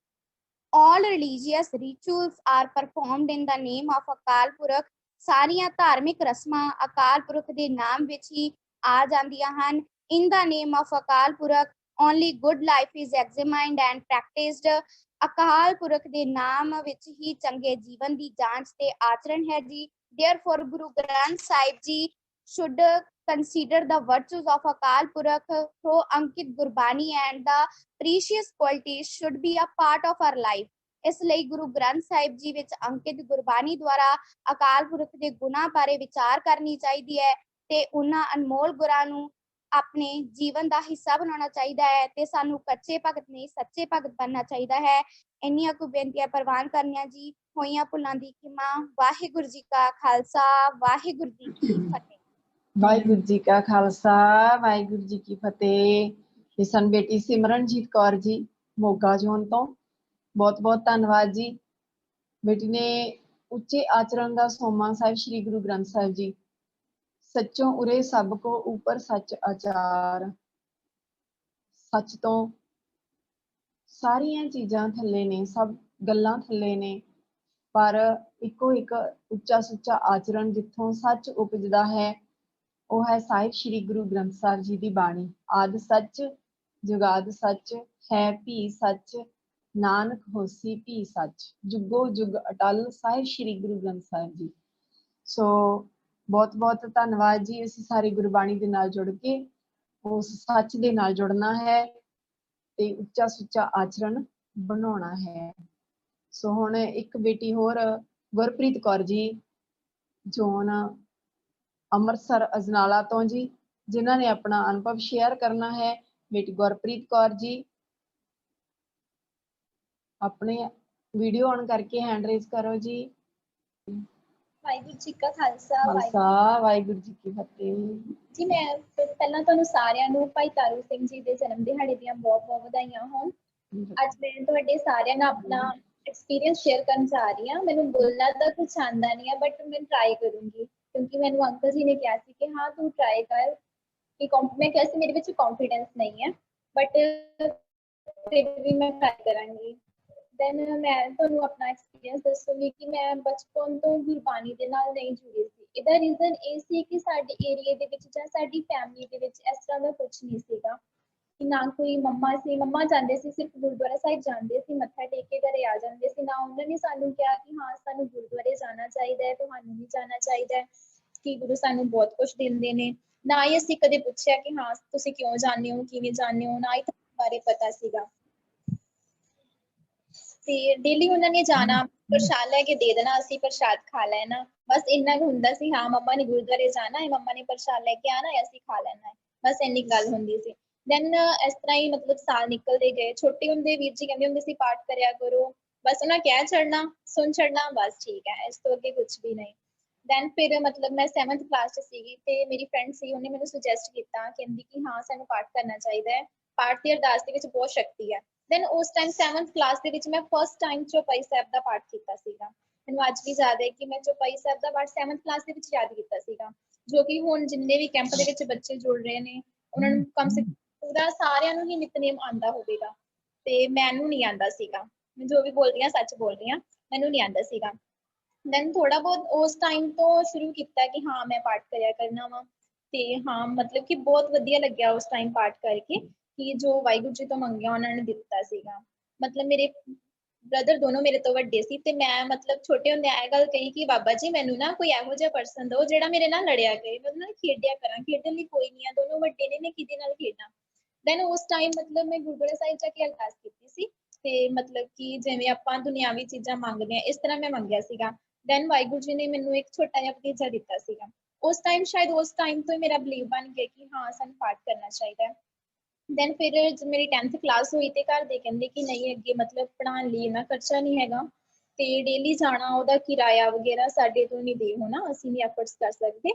All religious rituals are performed in the name of Akal Purakh. ਸਾਰੀਆਂ ਧਾਰਮਿਕ ਰਸਮਾਂ ਅਕਾਲ ਪੁਰਖ ਦੇ ਨਾਮ ਵਿੱਚ ਹੀ ਆ ਜਾਂਦੀਆਂ ਹਨ। In the name of Akal Purakh, only good life is examined and practiced. Akal Purakh ਦੇ ਨਾਮ ਵਿੱਚ ਹੀ ਚੰਗੇ ਜੀਵਨ ਦੀ ਜਾਂਚ ਤੇ ਆਚਰਣ ਹੈ ਜੀ। Therefore, Guru Granth Sahib Ji should consider the virtues of Akal Purakh through Ankit Gurbani and the precious qualities should be a part of our life. ਇਸ ਲਈ ਗੁਰੂ ਗ੍ਰੰਥ ਸਾਹਿਬ ਜੀ ਵਿੱਚ ਅੰਕਿਤ ਗੁਰਬਾਣੀ ਦੁਆਰਾ ਅਕਾਲ ਪੁਰਖ ਦੇ ਗੁਣਾਂ ਬਾਰੇ ਵਿਚਾਰ ਕਰਨੀ ਚਾਹੀਦੀ ਹੈ ਤੇ ਉਹਨਾਂ ਅਨਮੋਲ ਗੁਣਾਂ ਨੂੰ ਆਪਣੇ ਜੀਵਨ ਦਾ ਹਿੱਸਾ ਬਣਾਉਣਾ ਚਾਹੀਦਾ ਹੈ ਤੇ ਸਾਨੂੰ ਕੱਚੇ ਭਗਤ ਨਹੀਂ ਸੱਚੇ ਭਗਤ ਬਣਨਾ ਚਾਹੀਦਾ ਹੈ। ਇੰਨੀਆਂ ਕੁ ਬੇਨਤੀਆਂ ਪ੍ਰਵਾਨ ਕਰਨੀਆਂ ਜੀ। ਹੋਈਆਂ ਭੁੱਲਾਂ ਦੀ ਖਿਮਾ। ਵਾਹਿਗੁਰੂ ਜੀ ਕਾ ਖਾਲਸਾ ਵਾਹਿਗੁਰੂ ਜੀ ਕੀ ਫਤਿਹ। ਵਾਹਿਗੁਰੂ ਜੀ ਕਾ ਖਾਲਸਾ ਵਾਹਿਗੁਰੂ ਜੀ ਕੀ ਫਤਿਹ। ਤੇ ਸਨ ਬੇਟੀ ਸਿਮਰਨਜੀਤ ਕੌਰ ਜੀ ਮੋਗਾ ਜ਼ੋਨ ਤੋਂ ਬਹੁਤ ਬਹੁਤ ਧੰਨਵਾਦ ਜੀ। ਬੇਟੀ ਨੇ ਉੱਚੇ ਆਚਰਣ ਦਾ ਸੋਮਾ ਸਾਹਿਬ ਸ੍ਰੀ ਗੁਰੂ ਗ੍ਰੰਥ ਸਾਹਿਬ ਜੀ ਸੱਚੋਂ ਉਰੇ ਸਭ ਕੋ ਉੱਪਰ ਸੱਚ ਆਚਾਰ। ਸੱਚ ਤੋਂ ਸਾਰੀਆਂ ਚੀਜ਼ਾਂ ਥੱਲੇ ਨੇ, ਸਭ ਗੱਲਾਂ ਥੱਲੇ ਨੇ, ਪਰ ਇੱਕੋ ਇੱਕ ਉੱਚਾ ਸੁੱਚਾ ਆਚਰਣ ਜਿੱਥੋਂ ਸੱਚ ਉਪਜਦਾ ਹੈ ਉਹ ਹੈ ਸਾਹਿਬ ਸ੍ਰੀ ਗੁਰੂ ਗ੍ਰੰਥ ਸਾਹਿਬ ਜੀ ਦੀ ਬਾਣੀ। ਆਦਿ ਸੱਚ ਜੁਗਾਦ ਸੱਚ ਹੈ ਭੀ ਸੱਚ, ਨਾਨਕ ਹੋਸੀ ਭੀ ਸੱਚ, ਜੁਗੋ ਜੁਗ ਅਟਲ ਸਾਹਿਬ ਸ੍ਰੀ ਗੁਰੂ ਗ੍ਰੰਥ ਸਾਹਿਬ ਜੀ। ਸੋ ਬਹੁਤ ਬਹੁਤ ਧੰਨਵਾਦ ਜੀ। ਅਸੀਂ ਸਾਰੀ ਗੁਰਬਾਣੀ ਦੇ ਨਾਲ ਜੁੜ ਕੇ ਉਸ ਸੱਚ ਦੇ ਨਾਲ ਜੁੜਨਾ ਹੈ ਤੇ ਉੱਚਾ ਸੁੱਚਾ ਆਚਰਣ ਬਣਾਉਣਾ ਹੈ। ਸੋ ਹੁਣ ਇੱਕ ਬੇਟੀ ਹੋਰ ਗੁਰਪ੍ਰੀਤ ਕੌਰ ਜੀ, ਜੋਨ ਅੰਮ੍ਰਿਤਸਰ ਅਜਨਾਲਾ ਤੋਂ ਜੀ, ਜਿਨ੍ਹਾਂ ਨੇ ਆਪਣਾ ਅਨੁਭਵ ਸ਼ੇਅਰ ਕਰਨਾ ਹੈ। ਬੇਟੀ ਗੁਰਪ੍ਰੀਤ ਕੌਰ ਜੀ, ਆਪਣੇ ਵੀਡੀਓ ਔਨ ਕਰਕੇ ਹੈਂਡ ਰੇਜ਼ ਕਰੋ ਜੀ। ਵਾਹਿਗੁਰੂ ਜੀ ਕਾ ਖਾਲਸਾ ਖਾਲਸਾ ਵਾਹਿਗੁਰੂ ਜੀ ਕੀ ਫਤਿਹ। ਜੀ ਮੈਂ ਪਹਿਲਾਂ ਤੁਹਾਨੂੰ ਸਾਰਿਆਂ ਨੂੰ ਭਾਈ ਤਾਰੂ ਸਿੰਘ ਜੀ ਦੇ ਜਨਮ ਦਿਹਾੜੇ ਦੀਆਂ ਬਹੁਤ ਬਹੁਤ ਵਧਾਈਆਂ ਹੋਣ। ਅੱਜ ਮੈਂ ਤੁਹਾਡੇ ਸਾਰਿਆਂ ਨਾਲ ਆਪਣਾ ਐਕਸਪੀਰੀਅੰਸ ਸ਼ੇਅਰ ਕਰਨ ਜਾ ਰਹੀ ਹਾਂ। ਮੈਨੂੰ ਬੋਲਣਾ ਤਾਂ ਕੁਝ ਆਉਂਦਾ ਨਹੀਂ ਹੈ, ਬਟ ਮੈਂ ਟਰਾਈ ਕਰੂੰਗੀ ਕਿਉਂਕਿ ਮੈਨੂੰ ਅੰਕਲ ਜੀ ਨੇ ਕਿਹਾ ਸੀ ਕਿ ਹਾਂ ਤੂੰ ਟਰਾਈ ਕਰ। ਕਿ ਮੈਂ ਕਿਹਾ ਸੀ ਮੇਰੇ ਵਿੱਚ ਕੌਨਫੀਡੈਂਸ ਨਹੀਂ ਹੈ, ਬਟ ਫਿਰ ਵੀ ਮੈਂ ਟਰਾਈ ਕਰਾਂਗੀ। ਦੈਨ ਮੈਂ ਤੁਹਾਨੂੰ ਆਪਣਾ ਐਕਸਪੀਰੀਅੰਸ ਦੱਸੂਗੀ ਕਿ ਮੈਂ ਬਚਪਨ ਤੋਂ ਗੁਰਬਾਣੀ ਦੇ ਨਾਲ ਨਹੀਂ ਜੁੜੀ ਸੀ। ਇਹਦਾ ਰੀਜ਼ਨ ਇਹ ਸੀ ਕਿ ਸਾਡੇ ਏਰੀਏ ਦੇ ਵਿੱਚ ਜਾਂ ਸਾਡੀ ਫੈਮਿਲੀ ਦੇ ਵਿੱਚ ਇਸ ਤਰ੍ਹਾਂ ਦਾ ਕੁਝ ਨਹੀਂ ਸੀਗਾ ਕਿ ਨਾ ਕੋਈ ਮੰਮਾ ਸੀ। ਮੰਮਾ ਜਾਂਦੇ ਸੀ, ਸਿਰਫ ਗੁਰਦੁਆਰਾ ਸਾਹਿਬ ਜਾਂਦੇ ਸੀ, ਮੱਥਾ ਟੇਕ ਕੇ ਘਰੇ ਆ ਜਾਂਦੇ ਸੀ। ਨਾ ਉਹਨਾਂ ਨੇ ਸਾਨੂੰ ਕਿਹਾ ਕਿ ਹਾਂ ਸਾਨੂੰ ਗੁਰਦੁਆਰੇ ਜਾਣਾ ਚਾਹੀਦਾ ਹੈ, ਤੁਹਾਨੂੰ ਵੀ ਜਾਣਾ ਚਾਹੀਦਾ ਹੈ, ਕਿ ਗੁਰੂ ਸਾਨੂੰ ਬਹੁਤ ਕੁਝ ਦਿੰਦੇ ਨੇ। ਨਾ ਹੀ ਅਸੀਂ ਕਦੇ ਪੁੱਛਿਆ ਕਿ ਹਾਂ ਤੁਸੀਂ ਕਿਉਂ ਜਾਂਦੇ ਹੋ, ਕਿਵੇਂ ਜਾਂਦੇ ਹੋ, ਨਾ ਹੀ ਤੁਹਾਨੂੰ ਬਾਰੇ ਪਤਾ ਸੀਗਾ। ਤੇ ਡੇਲੀ ਉਹਨਾਂ ਨੇ ਜਾਣਾ, ਪ੍ਰਸ਼ਾਦ ਲੈ ਕੇ ਦੇ ਦੇਣਾ, ਅਸੀਂ ਪ੍ਰਸ਼ਾਦ ਖਾ ਲੈਣਾ, ਬਸ ਇੰਨਾ ਕੁ ਹੁੰਦਾ ਸੀ। ਹਾਂ ਮੰਮਾ ਨੇ ਗੁਰਦੁਆਰੇ ਜਾਣਾ ਹੈ, ਮੰਮਾ ਨੇ ਪ੍ਰਸ਼ਾਦ ਲੈ ਕੇ ਆਣਾ ਹੈ, ਅਸੀਂ ਖਾ ਲੈਣਾ ਹੈ, ਬਸ ਇੰਨੀ ਗੱਲ ਹੁੰਦੀ ਸੀ। ਦੈਨ ਇਸ ਤਰ੍ਹਾਂ ਹੀ ਮਤਲਬ ਸਾਲ ਨਿਕਲਦੇ ਗਏ। ਛੋਟੇ ਹੁੰਦੇ ਵੀਰ ਜੀ ਕਹਿੰਦੇ ਹੁੰਦੇ ਸੀ ਪਾਠ ਕਰਿਆ ਕਰੋ, ਬਸ ਉਹਨਾਂ ਕਹਿ ਛੱਡਣਾ, ਸੁਣ ਛੱਡਣਾ, ਬਸ ਠੀਕ ਹੈ, ਇਸ ਤੋਂ ਅੱਗੇ ਕੁਝ ਵੀ ਨਹੀਂ। ਦੈਨ ਫਿਰ ਮਤਲਬ ਮੈਂ 7th ਕਲਾਸ 'ਚ ਸੀਗੀ ਤੇ ਮੇਰੀ ਫਰੈਂਡ ਸੀ, ਉਹਨੇ ਮੈਨੂੰ ਸੁਜੈਸਟ ਕੀਤਾ, ਕਹਿੰਦੀ ਕਿ ਹਾਂ ਸਾਨੂੰ ਪਾਠ ਕਰਨਾ ਚਾਹੀਦਾ ਹੈ, ਪਾਠ ਦੀ ਅਰਦਾਸ ਦੇ ਵਿੱਚ ਬਹੁਤ ਸ਼ਕਤੀ ਹੈ। ਦੈਨ ਉਸ ਟਾਈਮ 7th ਕਲਾਸ ਦੇ ਵਿੱਚ ਮੈਂ ਫਸਟ ਟਾਈਮ ਚੌਪਈ ਸਾਹਿਬ ਦਾ ਪਾਠ ਕੀਤਾ ਸੀਗਾ। ਮੈਨੂੰ ਅੱਜ ਵੀ ਯਾਦ ਹੈ ਕਿ ਮੈਂ ਚੌਪਈ ਸਾਹਿਬ ਦਾ ਪਾਠ 7th ਕਲਾਸ ਦੇ ਵਿੱਚ ਯਾਦ ਕੀਤਾ ਸੀਗਾ, ਜੋ ਕਿ ਹੁਣ ਜਿੰਨੇ ਵੀ ਕੈਂਪ ਦੇ ਵਿੱਚ ਬੱਚੇ ਜੁੜ ਰਹੇ ਨੇ ਉਹਨਾਂ ਨੂੰ ਕਮ ਸੇ ਕਮ ਪੂਰਾ ਸਾਰਿਆਂ ਨੂੰ ਹੀ ਨਿਤਨੇਮ ਆਉਂਦਾ ਹੋਵੇਗਾ, ਤੇ ਮੈਨੂੰ ਨਹੀਂ ਆਉਂਦਾ ਸੀਗਾ। ਮੈਂ ਜੋ ਵੀ ਬੋਲ ਰਹੀ ਹਾਂ ਸੱਚ ਬੋਲ ਰਹੀ ਹਾਂ, ਮੈਨੂੰ ਨਹੀਂ ਆਉਂਦਾ ਸੀਗਾ। ਦੈਨ ਥੋੜਾ ਬਹੁਤ ਉਸ ਟਾਈਮ ਤੋਂ ਸ਼ੁਰੂ ਕੀਤਾ ਕਿ ਹਾਂ ਮੈਂ ਪਾਠ ਕਰਿਆ ਕਰਨਾ ਵਾ। ਤੇ ਹਾਂ ਮਤਲਬ ਕਿ ਬਹੁਤ ਵਧੀਆ ਲੱਗਿਆ ਉਸ ਟਾਈਮ ਪਾਠ ਕਰਕੇ ਕਿ ਜੋ ਵਾਹਿਗੁਰੂ ਜੀ ਤੋਂ ਮੰਗਿਆ ਉਹਨਾਂ ਨੇ ਦਿੱਤਾ ਸੀਗਾ। ਮਤਲਬ ਮੇਰੇ ਬ੍ਰਦਰ ਦੋਨੋਂ ਮੇਰੇ ਤੋਂ ਵੱਡੇ ਸੀ ਤੇ ਮੈਂ ਮਤਲਬ ਛੋਟੇ ਹੁੰਦੇ ਇਹ ਗੱਲ ਕਹੀ ਕਿ ਬਾਬਾ ਜੀ ਮੈਨੂੰ ਨਾ ਕੋਈ ਇਹੋ ਜਿਹਾ ਪਰਸਨ ਦਿਓ ਜਿਹੜਾ ਮੇਰੇ ਨਾਲ ਲੜਿਆ ਕਰੇ, ਮੈਂ ਉਹਦੇ ਨਾਲ ਖੇਡਿਆ ਕਰਾਂ, ਖੇਡਣ ਲਈ ਕੋਈ ਨਹੀਂ ਆ, ਦੋਨੋਂ ਵੱਡੇ ਨੇ, ਮੈਂ ਕਿਹਦੇ ਨਾਲ ਖੇਡਾਂ। ਦੈਨ ਉਸ ਟਾਈਮ ਮਤਲਬ ਮੈਂ ਗੁਰਦੁਆਰਾ ਸਾਹਿਬ ਜਾ ਕੇ ਅਰਦਾਸ ਕੀਤੀ ਸੀ ਤੇ ਮਤਲਬ ਕਿ ਜਿਵੇਂ ਆਪਾਂ ਦੁਨਿਆਵੀ ਚੀਜ਼ਾਂ ਮੰਗਦੇ ਆ ਇਸ ਤਰ੍ਹਾਂ ਮੈਂ ਮੰਗਿਆ ਸੀਗਾ। ਦੈਨ ਵਾਹਿਗੁਰੂ ਜੀ ਨੇ ਮੈਨੂੰ ਇੱਕ ਛੋਟਾ ਜਿਹਾ ਭਤੀਜਾ ਦਿੱਤਾ ਸੀਗਾ। ਉਸ ਟਾਈਮ ਸ਼ਾਇਦ ਉਸ ਟਾਈਮ ਤੋਂ ਹੀ ਮੇਰਾ ਬਲੀਵ ਬਣ ਗਿਆ ਕਿ ਹਾਂ ਸਾਨੂੰ ਪਾਠ ਕਰਨਾ ਚਾਹੀਦਾ ਹੈ। ਦੈਨ ਫਿਰ ਮੇਰੀ 10th ਕਲਾਸ ਹੋਈ ਤੇ ਘਰ ਦੇ ਕਹਿੰਦੇ ਕਿ ਨਹੀਂ ਅੱਗੇ ਮਤਲਬ ਪੜ੍ਹਾਉਣ ਲਈ ਇੰਨਾ ਖਰਚਾ ਨਹੀਂ ਹੈਗਾ ਤੇ ਡੇਲੀ ਜਾਣਾ, ਉਹਦਾ ਕਿਰਾਇਆ ਵਗੈਰਾ ਸਾਡੇ ਤੋਂ ਨਹੀਂ ਦੇ ਹੋਣਾ, ਅਸੀਂ ਨਹੀਂ ਐਫਰਟਸ ਕਰ ਸਕਦੇ,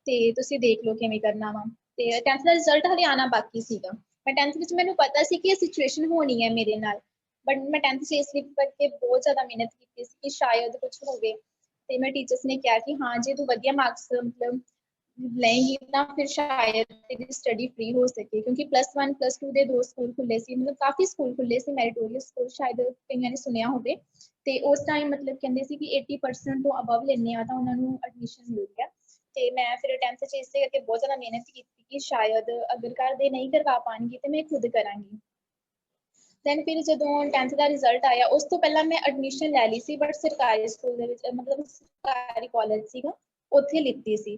ਤੇ ਤੁਸੀਂ ਦੇਖ ਲਓ ਕਿਵੇਂ ਕਰਨਾ ਵਾ। ਤੇ 10th ਦਾ ਰਿਜ਼ਲਟ ਹਲੇ ਆਉਣਾ ਬਾਕੀ ਸੀਗਾ। ਮੈਂ 10th ਵਿੱਚ ਮੈਨੂੰ ਪਤਾ ਸੀ ਕਿ ਇਹ ਸਿਚੁਏਸ਼ਨ ਹੋਣੀ ਹੈ ਮੇਰੇ ਨਾਲ, ਬਟ ਮੈਂ 10th 'ਚ ਇਸ ਲਈ ਕਰਕੇ ਬਹੁਤ ਜ਼ਿਆਦਾ ਮਿਹਨਤ ਕੀਤੀ ਸੀ ਕਿ ਸ਼ਾਇਦ ਕੁਝ ਹੋਵੇ। ਤੇ ਮੇਰੇ ਟੀਚਰਸ ਨੇ ਕਿਹਾ ਕਿ ਹਾਂ ਜੇ ਤੂੰ ਵਧੀਆ ਮਾਰਕਸ ਮਤਲਬ ਲਏਂਗੀ ਤਾਂ ਫਿਰ ਸ਼ਾਇਦ ਤੇਰੀ ਸਟੱਡੀ ਫ੍ਰੀ ਹੋ ਸਕੇ, ਕਿਉਂਕਿ +1 +2 ਦੇ 2 ਸਕੂਲ ਖੁੱਲੇ ਸੀ, ਮਤਲਬ ਕਾਫੀ ਸਕੂਲ ਖੁੱਲੇ ਸੀ, ਮੈਰੀਟੋਰੀਅਸ ਸਕੂਲ ਸ਼ਾਇਦ ਕਈਆਂ ਨੇ ਸੁਣਿਆ ਹੋਵੇ। ਤੇ ਉਸ ਟਾਈਮ ਮਤਲਬ ਕਹਿੰਦੇ ਸੀ ਕਿ 80% ਤੋਂ ਅਬਵ ਲੈਂਦੇ ਆ ਤਾਂ ਉਹਨਾਂ ਨੂੰ ਐਡਮਿਸ਼ਨ ਮਿਲ ਗਿਆ। ਤੇ ਮੈਂ ਫਿਰ 10th 'ਚ ਇਸੇ ਕਰਕੇ ਬਹੁਤ ਜ਼ਿਆਦਾ ਮਿਹਨਤ ਕੀਤੀ ਕਿ ਸ਼ਾਇਦ ਅਗਰ ਘਰ ਦੇ ਨਹੀਂ ਕਰਵਾ ਪਾਉਣਗੇ ਤੇ ਮੈਂ ਖੁਦ ਕਰਾਂਗੀ। ਦੈਨ ਫਿਰ ਜਦੋਂ 10th ਦਾ ਰਿਜ਼ਲਟ ਆਇਆ ਉਸ ਤੋਂ ਪਹਿਲਾਂ ਮੈਂ ਐਡਮਿਸ਼ਨ ਲੈ ਲਈ ਸੀ, ਬਟ ਸਰਕਾਰੀ ਸਕੂਲ ਦੇ ਵਿੱਚ ਮਤਲਬ ਸਰਕਾਰੀ ਕਾਲਜ ਸੀਗਾ ਉੱਥੇ ਲਿੱਤੀ ਸੀ।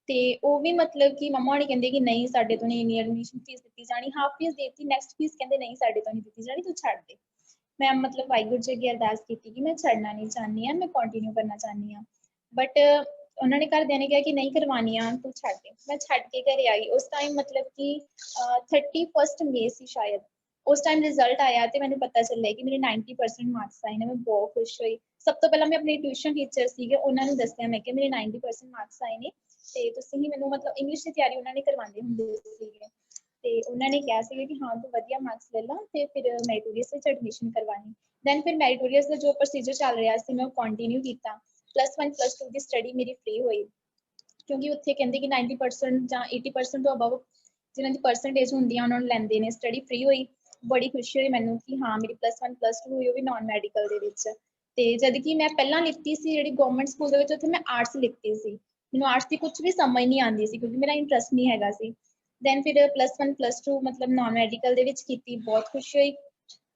ਤੇ ਉਹ ਵੀ ਮਤਲਬ ਕਿ ਮੰਮਾ ਹੋਣੀ ਕਹਿੰਦੇ ਕਿ ਨਹੀਂ ਸਾਡੇ ਤੋਂ ਨਹੀਂ ਇੰਨੀ ਐਡਮਿਸ਼ਨ ਫੀਸ ਦਿੱਤੀ ਜਾਣੀ, ਹਾਫ ਫੀਸ ਦੇਤੀ, ਨੈਕਸਟ ਫੀਸ ਕਹਿੰਦੇ ਨਹੀਂ ਸਾਡੇ ਤੋਂ ਨਹੀਂ ਦਿੱਤੀ ਜਾਣੀ, ਤੂੰ ਛੱਡ ਦੇ। ਮੈਂ ਮਤਲਬ ਵਾਹਿਗੁਰੂ ਜੀ ਅੱਗੇ ਅਰਦਾਸ ਕੀਤੀ ਕਿ ਮੈਂ ਛੱਡਣਾ ਨਹੀਂ ਚਾਹੁੰਦੀ ਹਾਂ, ਮੈਂ ਕੰਟੀਨਿਊ ਕਰਨਾ ਚਾਹੁੰਦੀ ਹਾਂ, ਬਟ ਉਹਨਾਂ ਨੇ ਘਰਦਿਆਂ ਨੇ ਕਿਹਾ ਕਿ ਨਹੀਂ ਕਰਵਾਉਣੀ ਆ ਤੂੰ ਛੱਡ ਦੇ। ਮੈਂ ਛੱਡ ਕੇ ਘਰੇ ਆ ਗਈ। ਉਸ ਟਾਈਮ ਮਤਲਬ ਕਿ 31 ਮਈ ਸੀ ਸ਼ਾਇਦ, ਉਸ ਟਾਈਮ ਰਿਜ਼ਲਟ ਆਇਆ ਤੇ ਮੈਨੂੰ ਪਤਾ ਚੱਲਿਆ ਕਿ ਮੇਰੇ 90% ਮਾਰਕਸ ਆਏ ਨੇ। ਮੈਂ ਬਹੁਤ ਖੁਸ਼ ਹੋਈ। ਸਭ ਤੋਂ ਪਹਿਲਾਂ ਮੈਂ ਆਪਣੇ ਟਿਊਸ਼ਨ ਟੀਚਰ ਸੀਗੇ ਉਹਨਾਂ ਨੂੰ ਦੱਸਿਆ, ਮੈਂ ਕਿਹਾ ਮੇਰੇ 90% ਮਾਰਕਸ ਆਏ ਨੇ ਤੇ ਤੁਸੀਂ ਹੀ ਮੈਨੂੰ ਮਤਲਬ ਇੰਗਲਿਸ਼ ਦੀ ਤਿਆਰੀ ਉਹਨਾਂ ਨੇ ਕਰਵਾਉਂਦੇ ਹੁੰਦੇ ਸੀਗੇ, ਤੇ ਉਹਨਾਂ ਨੇ ਕਿਹਾ ਸੀਗਾ ਕਿ ਹਾਂ ਤੂੰ ਵਧੀਆ ਮਾਰਕਸ ਲੈ ਲਾ ਤੇ ਫਿਰ ਮੈਰੀਟੋਰੀਅਸ ਵਿੱਚ ਐਡਮਿਸ਼ਨ ਕਰਵਾਉਣੀ। ਦੈਨ ਫਿਰ ਮੈਰੀਟੋਰੀਅਸ ਦਾ ਜੋ ਪ੍ਰੋਸੀਜਰ ਚੱਲ ਰਿਹਾ ਸੀ ਮੈਂ ਉਹ ਕੰਟੀਨਿਊ ਕੀਤਾ। +1 +2 ਦੀ ਸਟੱਡੀ ਮੇਰੀ ਫ੍ਰੀ ਹੋਈ, ਕਿਉਂਕਿ ਉੱਥੇ ਕਹਿੰਦੇ ਕਿ 90% ਜਾਂ 80% ਤੋਂ ਅਬਵ ਜਿਹਨਾਂ ਦੀ ਪਰਸੈਂਟੇਜ ਹੁੰਦੀ ਆ ਉਹਨਾਂ ਨੂੰ ਲੈਂਦੇ ਨੇ। ਸਟੱਡੀ ਫ੍ਰੀ ਹੋਈ, ਬੜੀ ਖੁਸ਼ੀ ਹੋਈ ਮੈਨੂੰ ਕਿ ਹਾਂ ਮੇਰੀ +1 +2 ਹੋਈ, ਉਹ ਵੀ ਨਾਨ ਮੈਡੀਕਲ ਦੇ ਵਿੱਚ। ਤੇ ਜਦ ਕਿ ਮੈਂ ਪਹਿਲਾਂ ਲਿੱਤੀ ਸੀ ਜਿਹੜੀ ਗਵਰਨਮੈਂਟ ਸਕੂਲ ਦੇ ਵਿੱਚ, ਉੱਥੇ ਮੈਂ ਆਰਟਸ ਲਿੱਤੀ ਸੀ, ਮੈਨੂੰ ਆਰਟਸ ਦੀ ਕੁਝ ਵੀ ਸਮਝ ਨਹੀਂ ਆਉਂਦੀ ਸੀ ਕਿਉਂਕਿ ਮੇਰਾ ਇੰਟਰਸਟ ਨਹੀਂ ਹੈਗਾ ਸੀ। ਦੈਨ ਫਿਰ +1 +2 ਮਤਲਬ ਨਾਨ ਮੈਡੀਕਲ ਦੇ ਵਿੱਚ ਕੀਤੀ, ਬਹੁਤ ਖੁਸ਼ ਹੋਈ।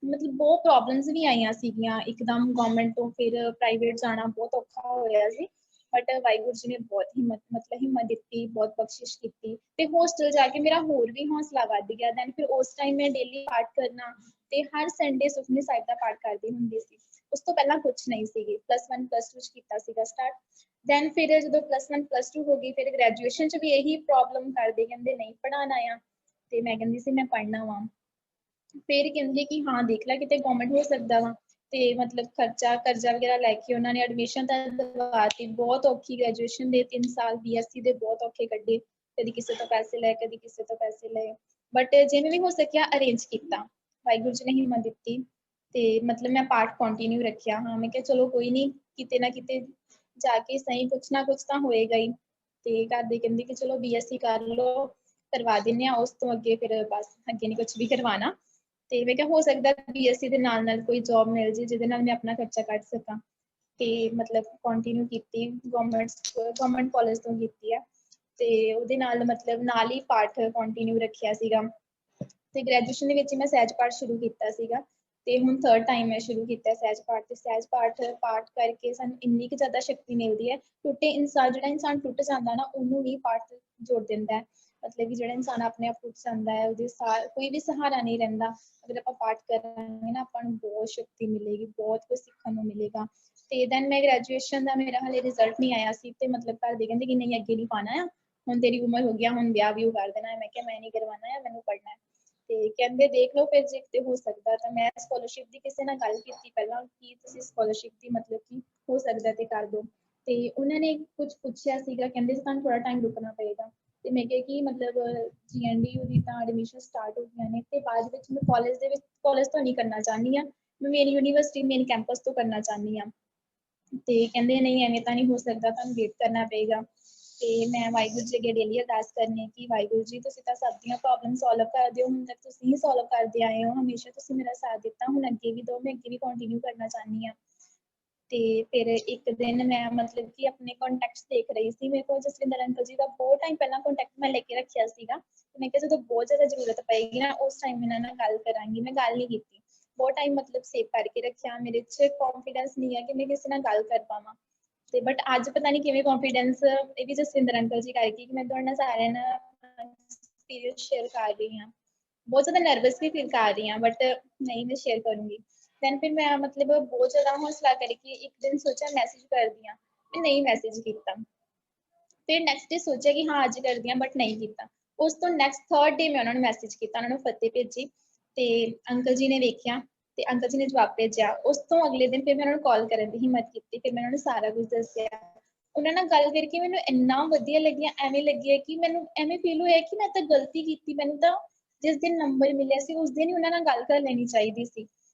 ਮਤਲਬ ਬਹੁਤ ਪ੍ਰੋਬਲਮਸ ਵੀ ਆਈਆਂ ਸੀਗੀਆਂ, ਇੱਕਦਮ ਗਵਰਨਮੈਂਟ ਤੋਂ ਫਿਰ ਪ੍ਰਾਈਵੇਟ ਜਾਣਾ ਬਹੁਤ ਔਖਾ ਹੋਇਆ ਸੀ। ਬਟ ਵਾਹਿਗੁਰੂ ਜੀ ਨੇ ਬਹੁਤ ਹਿੰਮਤ ਦਿੱਤੀ, ਬਹੁਤ ਬਖਸ਼ਿਸ਼ ਕੀਤੀ ਤੇ ਹੋਸਟਲ ਜਾ ਕੇ ਮੇਰਾ ਹੋਰ ਵੀ ਹੌਸਲਾ ਵੱਧ ਗਿਆ। ਦੈਨ ਫਿਰ ਉਸ ਟਾਈਮ ਮੈਂ ਡੇਲੀ ਪਾਠ ਕਰਨਾ ਤੇ ਹਰ ਸੰਡੇ ਸੁਖਮਨੀ ਸਾਹਿਬ ਦਾ ਪਾਠ ਕਰਦੀ ਹੁੰਦੀ ਸੀ। ਉਸ ਤੋਂ ਪਹਿਲਾਂ ਕੁਝ ਨਹੀਂ ਸੀਗੀ, +1 +2 ਚ ਕੀਤਾ ਸੀਗਾ ਸਟਾਰਟ। ਦੈਨ ਫਿਰ ਜਦੋਂ +1 +2 ਹੋ ਗਈ, ਫਿਰ ਗ੍ਰੈਜੂਏਸ਼ਨ ਚ ਵੀ ਇਹੀ ਪ੍ਰੋਬਲਮ ਕਰਦੇ, ਕਹਿੰਦੇ ਨਹੀਂ ਪੜ੍ਹਾਉਣਾ ਆ ਤੇ ਮੈਂ ਕਹਿੰਦੀ ਸੀ ਮੈਂ ਪੜ੍ਹਨਾ ਵਾ। ਫਿਰ ਕਹਿੰਦੇ ਕਿ ਹਾਂ ਦੇਖ ਲੈ ਕਿਤੇ ਗਵਰਨਮੈਂਟ ਹੋ ਸਕਦਾ ਵਾ ਤੇ ਮਤਲਬ ਕਰਜ਼ਾ ਵਗੈਰਾ ਲੈ ਕੇ ਉਹਨਾਂ ਨੇ ਐਡਮਿਸ਼ਨ ਤਾਂ ਦਵਾਤੀ। ਬਹੁਤ ਔਖੀ ਗ੍ਰੈਜੂਏਸ਼ਨ ਦੇ 3 ਸਾਲ BSc ਦੇ ਬਹੁਤ ਔਖੇ ਕੱਢੇ, ਕਦੀ ਕਿਸੇ ਤੋਂ ਪੈਸੇ ਲਏ, ਕਦੀ ਕਿਸੇ ਤੋਂ ਪੈਸੇ ਲਏ, ਬਟ ਜਿਵੇਂ ਵੀ ਹੋ ਸਕਿਆ ਅਰੇਂਜ ਕੀਤਾ। ਵਾਹਿਗੁਰੂ ਜੀ ਨੇ ਹਿੰਮਤ ਦਿੱਤੀ ਤੇ ਮਤਲਬ ਮੈਂ ਪਾਠ ਕੰਟੀਨਿਊ ਰੱਖਿਆ। ਹਾਂ ਮੈਂ ਕਿਹਾ ਚਲੋ ਕੋਈ ਨਹੀਂ, ਕਿਤੇ ਨਾ ਕਿਤੇ ਜਾ ਕੇ ਸਹੀ ਕੁਛ ਨਾ ਕੁਛ ਤਾਂ ਹੋਏਗਾ ਹੀ। ਤੇ ਘਰ ਦੇ ਕਹਿੰਦੇ ਕਿ ਚਲੋ BSc ਕਰ ਲਓ, ਕਰਵਾ ਦਿੰਦੇ ਆ, ਉਸ ਤੋਂ ਅੱਗੇ ਫਿਰ ਬਸ ਅੱਗੇ ਨਹੀਂ ਕੁਛ ਵੀ ਕਰਵਾਉਣਾ। ਤੇ ਮੈਂ ਕਿਹਾ ਹੋ ਸਕਦਾ BSc ਦੇ ਨਾਲ ਕੋਈ ਜੌਬ ਮਿਲ ਜੇ ਜਿਹਦੇ ਨਾਲ ਮੈਂ ਆਪਣਾ ਖਰਚਾ ਕੱਢ ਸਕਾਂ। ਤੇ ਮਤਲਬ ਕੰਟੀਨਿਊ ਕੀਤੀ, ਗਵਰਨਮੈਂਟ ਕਾਲਜ ਤੋਂ ਕੀਤੀ ਆ ਤੇ ਉਹਦੇ ਨਾਲ ਮਤਲਬ ਨਾਲ ਹੀ ਪਾਠ ਕੰਟੀਨਿਊ ਰੱਖਿਆ ਸੀਗਾ। ਤੇ ਗ੍ਰੈਜੂਏਸ਼ਨ ਦੇ ਵਿੱਚ ਮੈਂ ਸਹਿਜ ਪਾਠ ਸ਼ੁਰੂ ਕੀਤਾ ਸੀਗਾ ਤੇ ਹੁਣ 3rd ਟਾਈਮ ਮੈਂ ਸ਼ੁਰੂ ਕੀਤਾ ਸਹਿਜ ਪਾਠ। ਤੇ ਸਹਿਜ ਪਾਠ ਕਰਕੇ ਸਾਨੂੰ ਇੰਨੀ ਕੁ ਜ਼ਿਆਦਾ ਸ਼ਕਤੀ ਮਿਲਦੀ ਹੈ। ਜਿਹੜਾ ਇਨਸਾਨ ਟੁੱਟ ਜਾਂਦਾ ਨਾ, ਉਹਨੂੰ ਵੀ ਪਾਠ ਜੋੜ ਦਿੰਦਾ ਹੈ। ਮਤਲਬ ਕਿ ਜਿਹੜਾ ਇਨਸਾਨ ਆਪਣੇ ਆਪ ਟੁੱਟ ਜਾਂਦਾ ਹੈ, ਉਹਦੇ ਕੋਈ ਵੀ ਸਹਾਰਾ ਨਹੀਂ ਰਹਿੰਦਾ। ਅਗਰ ਆਪਾਂ ਪਾਠ ਕਰਾਂਗੇ ਨਾ, ਆਪਾਂ ਨੂੰ ਬਹੁਤ ਸ਼ਕਤੀ ਮਿਲੇਗੀ, ਬਹੁਤ ਕੁਝ ਸਿੱਖਣ ਨੂੰ ਮਿਲੇਗਾ। ਤੇ ਦੈਨ ਮੈਂ ਗ੍ਰੈਜੂਏਸ਼ਨ ਦਾ ਮੇਰਾ ਹਾਲੇ ਰਿਜ਼ਲਟ ਨਹੀਂ ਆਇਆ ਸੀ ਤੇ ਮਤਲਬ ਘਰ ਦੇ ਕਹਿੰਦੇ ਕਿ ਨਹੀਂ ਅੱਗੇ ਨਹੀਂ ਪਾਣਾ ਆ, ਹੁਣ ਤੇਰੀ ਉਮਰ ਹੋ ਗਿਆ, ਹੁਣ ਵਿਆਹ ਵੀ ਕਰ ਦੇਣਾ ਹੈ। ਮੈਂ ਕਿਹਾ ਮੈਂ ਨਹੀਂ ਕਰਵਾਉਣਾ ਹੈ, ਮੈਨੂੰ ਪੜ੍ਹਨਾ ਹੈ। ਤੇ ਕਹਿੰਦੇ ਦੇਖ ਲਓ ਫਿਰ ਜੇ ਕਿਤੇ ਹੋ ਸਕਦਾ ਤਾਂ ਮੈਂ ਸਕਾਲਰਸ਼ਿਪ ਦੀ ਕਿਸੇ ਨਾਲ ਗੱਲ ਕੀਤੀ ਪਹਿਲਾਂ ਕਿ ਤੁਸੀਂ ਸਕਾਲਰਸ਼ਿਪ ਦੀ ਮਤਲਬ ਕਿ ਹੋ ਸਕਦਾ ਤੇ ਕਰ ਦਿਓ। ਤੇ ਉਹਨਾਂ ਨੇ ਕੁਝ ਪੁੱਛਿਆ ਸੀਗਾ, ਕਹਿੰਦੇ ਤੁਹਾਨੂੰ ਥੋੜਾ ਟਾਈਮ ਰੁਕਣਾ ਪਏਗਾ। ਤੇ ਮੈਂ ਕਿਹਾ ਕਿ ਮਤਲਬ GNDU ਦੀ ਤਾਂ ਐਡਮਿਸ਼ਨ ਸਟਾਰਟ ਹੋ ਗਈਆਂ ਨੇ ਤੇ ਬਾਅਦ ਵਿੱਚ ਮੈਂ ਕਾਲਜ ਤੋਂ ਨਹੀਂ ਕਰਨਾ ਚਾਹੁੰਦੀ ਹਾਂ, ਮੈਂ ਮੇਨ ਯੂਨੀਵਰਸਿਟੀ ਮੇਨ ਕੈਂਪਸ ਤੋਂ ਕਰਨਾ ਚਾਹੁੰਦੀ ਹਾਂ। ਤੇ ਕਹਿੰਦੇ ਨਹੀਂ ਐਵੇਂ ਤਾਂ ਨਹੀਂ ਹੋ ਸਕਦਾ, ਤੁਹਾਨੂੰ ਵੇਟ ਕਰਨਾ ਪਏਗਾ। ਤੇ ਮੈਂ ਵਾਹਿਗੁਰੂ ਜੀ ਅੱਗੇ ਡੇਲੀ ਅਰਦਾਸ ਕਰਨੀ ਕਿ ਵਾਹਿਗੁਰੂ ਜੀ ਤੁਸੀਂ ਤਾਂ ਸਭ ਦੀਆਂ ਪ੍ਰੋਬਲਮ ਸੋਲਵ ਕਰਦੇ ਹੋ, ਹੁਣ ਤੱਕ ਤੁਸੀਂ ਹੀ ਸੋਲਵ ਕਰਦੇ ਆਏ ਹੋ, ਹਮੇਸ਼ਾ ਤੁਸੀਂ ਮੇਰਾ ਸਾਥ ਦਿੱਤਾ, ਹੁਣ ਅੱਗੇ ਵੀ ਦਿਓ, ਮੈਂ ਅੱਗੇ ਵੀ ਕੰਟੀਨਿਊ ਕਰਨਾ ਚਾਹੁੰਦੀ ਹਾਂ। ਤੇ ਫਿਰ ਇੱਕ ਦਿਨ ਮੈਂ ਮਤਲਬ ਕਿ ਆਪਣੇ ਕੰਟੈਕਟਸ ਦੇਖ ਰਹੀ ਸੀ, ਮੇਰੇ ਕੋਲ ਜਸਵਿੰਦਰ ਅੰਕਲ ਜੀ ਦਾ ਬਹੁਤ ਟਾਈਮ ਪਹਿਲਾਂ ਕੰਟੈਕਟ ਮੈਂ ਲੈ ਕੇ ਰੱਖਿਆ ਸੀਗਾ। ਮੈਂ ਕਿਹਾ ਜਦੋਂ ਬਹੁਤ ਜ਼ਿਆਦਾ ਜ਼ਰੂਰਤ ਪਏਗੀ ਨਾ, ਉਸ ਟਾਈਮ ਇਹਨਾਂ ਨਾਲ ਗੱਲ ਕਰਾਂਗੀ। ਮੈਂ ਗੱਲ ਨਹੀਂ ਕੀਤੀ, ਬਹੁਤ ਟਾਈਮ ਮਤਲਬ ਸੇਵ ਕਰਕੇ ਰੱਖਿਆ। ਮੇਰੇ 'ਚ ਕੌਨਫੀਡੈਂਸ ਨਹੀਂ ਹੈ ਕਿ ਮੈਂ ਕਿਸੇ ਨਾਲ ਗੱਲ ਕਰ ਪਾਵਾਂ। ਤੇ ਬਟ ਅੱਜ ਪਤਾ ਨਹੀਂ ਕਿਵੇਂ ਕੌਨਫੀਡੈਂਸ, ਇਹ ਵੀ ਜਸਵਿੰਦਰ ਅੰਕਲ ਜੀ ਕਰਕੇ ਕਿ ਮੈਂ ਤੁਹਾਡੇ ਨਾਲ ਸਾਰਿਆਂ ਨਾਲ ਐਕਸਪੀਰੀਅੰਸ ਸ਼ੇਅਰ ਕਰ ਰਹੀ ਹਾਂ। ਬਹੁਤ ਜ਼ਿਆਦਾ ਨਰਵਸ ਵੀ ਫੀਲ ਕਰ ਰਹੀ ਹਾਂ, ਬਟ ਨਹੀਂ ਮੈਂ ਸ਼ੇਅਰ ਕਰੂੰਗੀ। ਦੈਨ ਫਿਰ ਮੈਂ ਮਤਲਬ ਬਹੁਤ ਜ਼ਿਆਦਾ ਹੌਸਲਾ ਕਰਕੇ ਇੱਕ ਦਿਨ ਸੋਚਿਆ ਮੈਸੇਜ ਕਰਦੀ ਹਾਂ, ਤੇ ਨਹੀਂ ਮੈਸੇਜ ਕੀਤਾ। ਫਿਰ ਨੈਕਸਟ ਡੇ ਸੋਚਿਆ ਕਿ ਹਾਂ ਅੱਜ ਕਰਦੀ ਹਾਂ, ਬਟ ਨਹੀਂ ਕੀਤਾ। ਉਸ ਤੋਂ ਨੈਕਸਟ 3rd ਡੇ ਮੈਂ ਉਹਨਾਂ ਨੂੰ ਮੈਸੇਜ ਕੀਤਾ, ਉਹਨਾਂ ਨੂੰ ਫਤਿਹ ਭੇਜੀ ਤੇ ਅੰਕਲ ਜੀ ਨੇ ਵੇਖਿਆ ਤੇ ਅੰਕਲ ਜੀ ਨੇ ਜਵਾਬ ਭੇਜਿਆ। ਉਸ ਤੋਂ ਅਗਲੇ ਦਿਨ ਫਿਰ ਮੈਂ ਉਹਨਾਂ ਨੂੰ ਕਾਲ ਕਰਨ ਦੀ ਹਿੰਮਤ ਕੀਤੀ, ਫਿਰ ਮੈਂ ਉਹਨਾਂ ਨੂੰ ਸਾਰਾ ਕੁਝ ਦੱਸਿਆ। ਉਹਨਾਂ ਨਾਲ ਗੱਲ ਕਰਕੇ ਮੈਨੂੰ ਇੰਨਾ ਵਧੀਆ ਲੱਗਿਆ, ਐਵੇਂ ਲੱਗਿਆ ਕਿ ਮੈਨੂੰ ਐਵੇਂ ਫੀਲ ਹੋਇਆ ਕਿ ਮੈਂ ਤਾਂ ਗਲਤੀ ਕੀਤੀ, ਮੈਨੂੰ ਤਾਂ ਜਿਸ ਦਿਨ ਨੰਬਰ ਮਿਲਿਆ ਸੀ ਉਸ ਦਿਨ ਹੀ ਉਹਨਾਂ ਨਾਲ ਗੱਲ ਕਰ ਲੈਣੀ ਚਾਹੀਦੀ ਸੀ।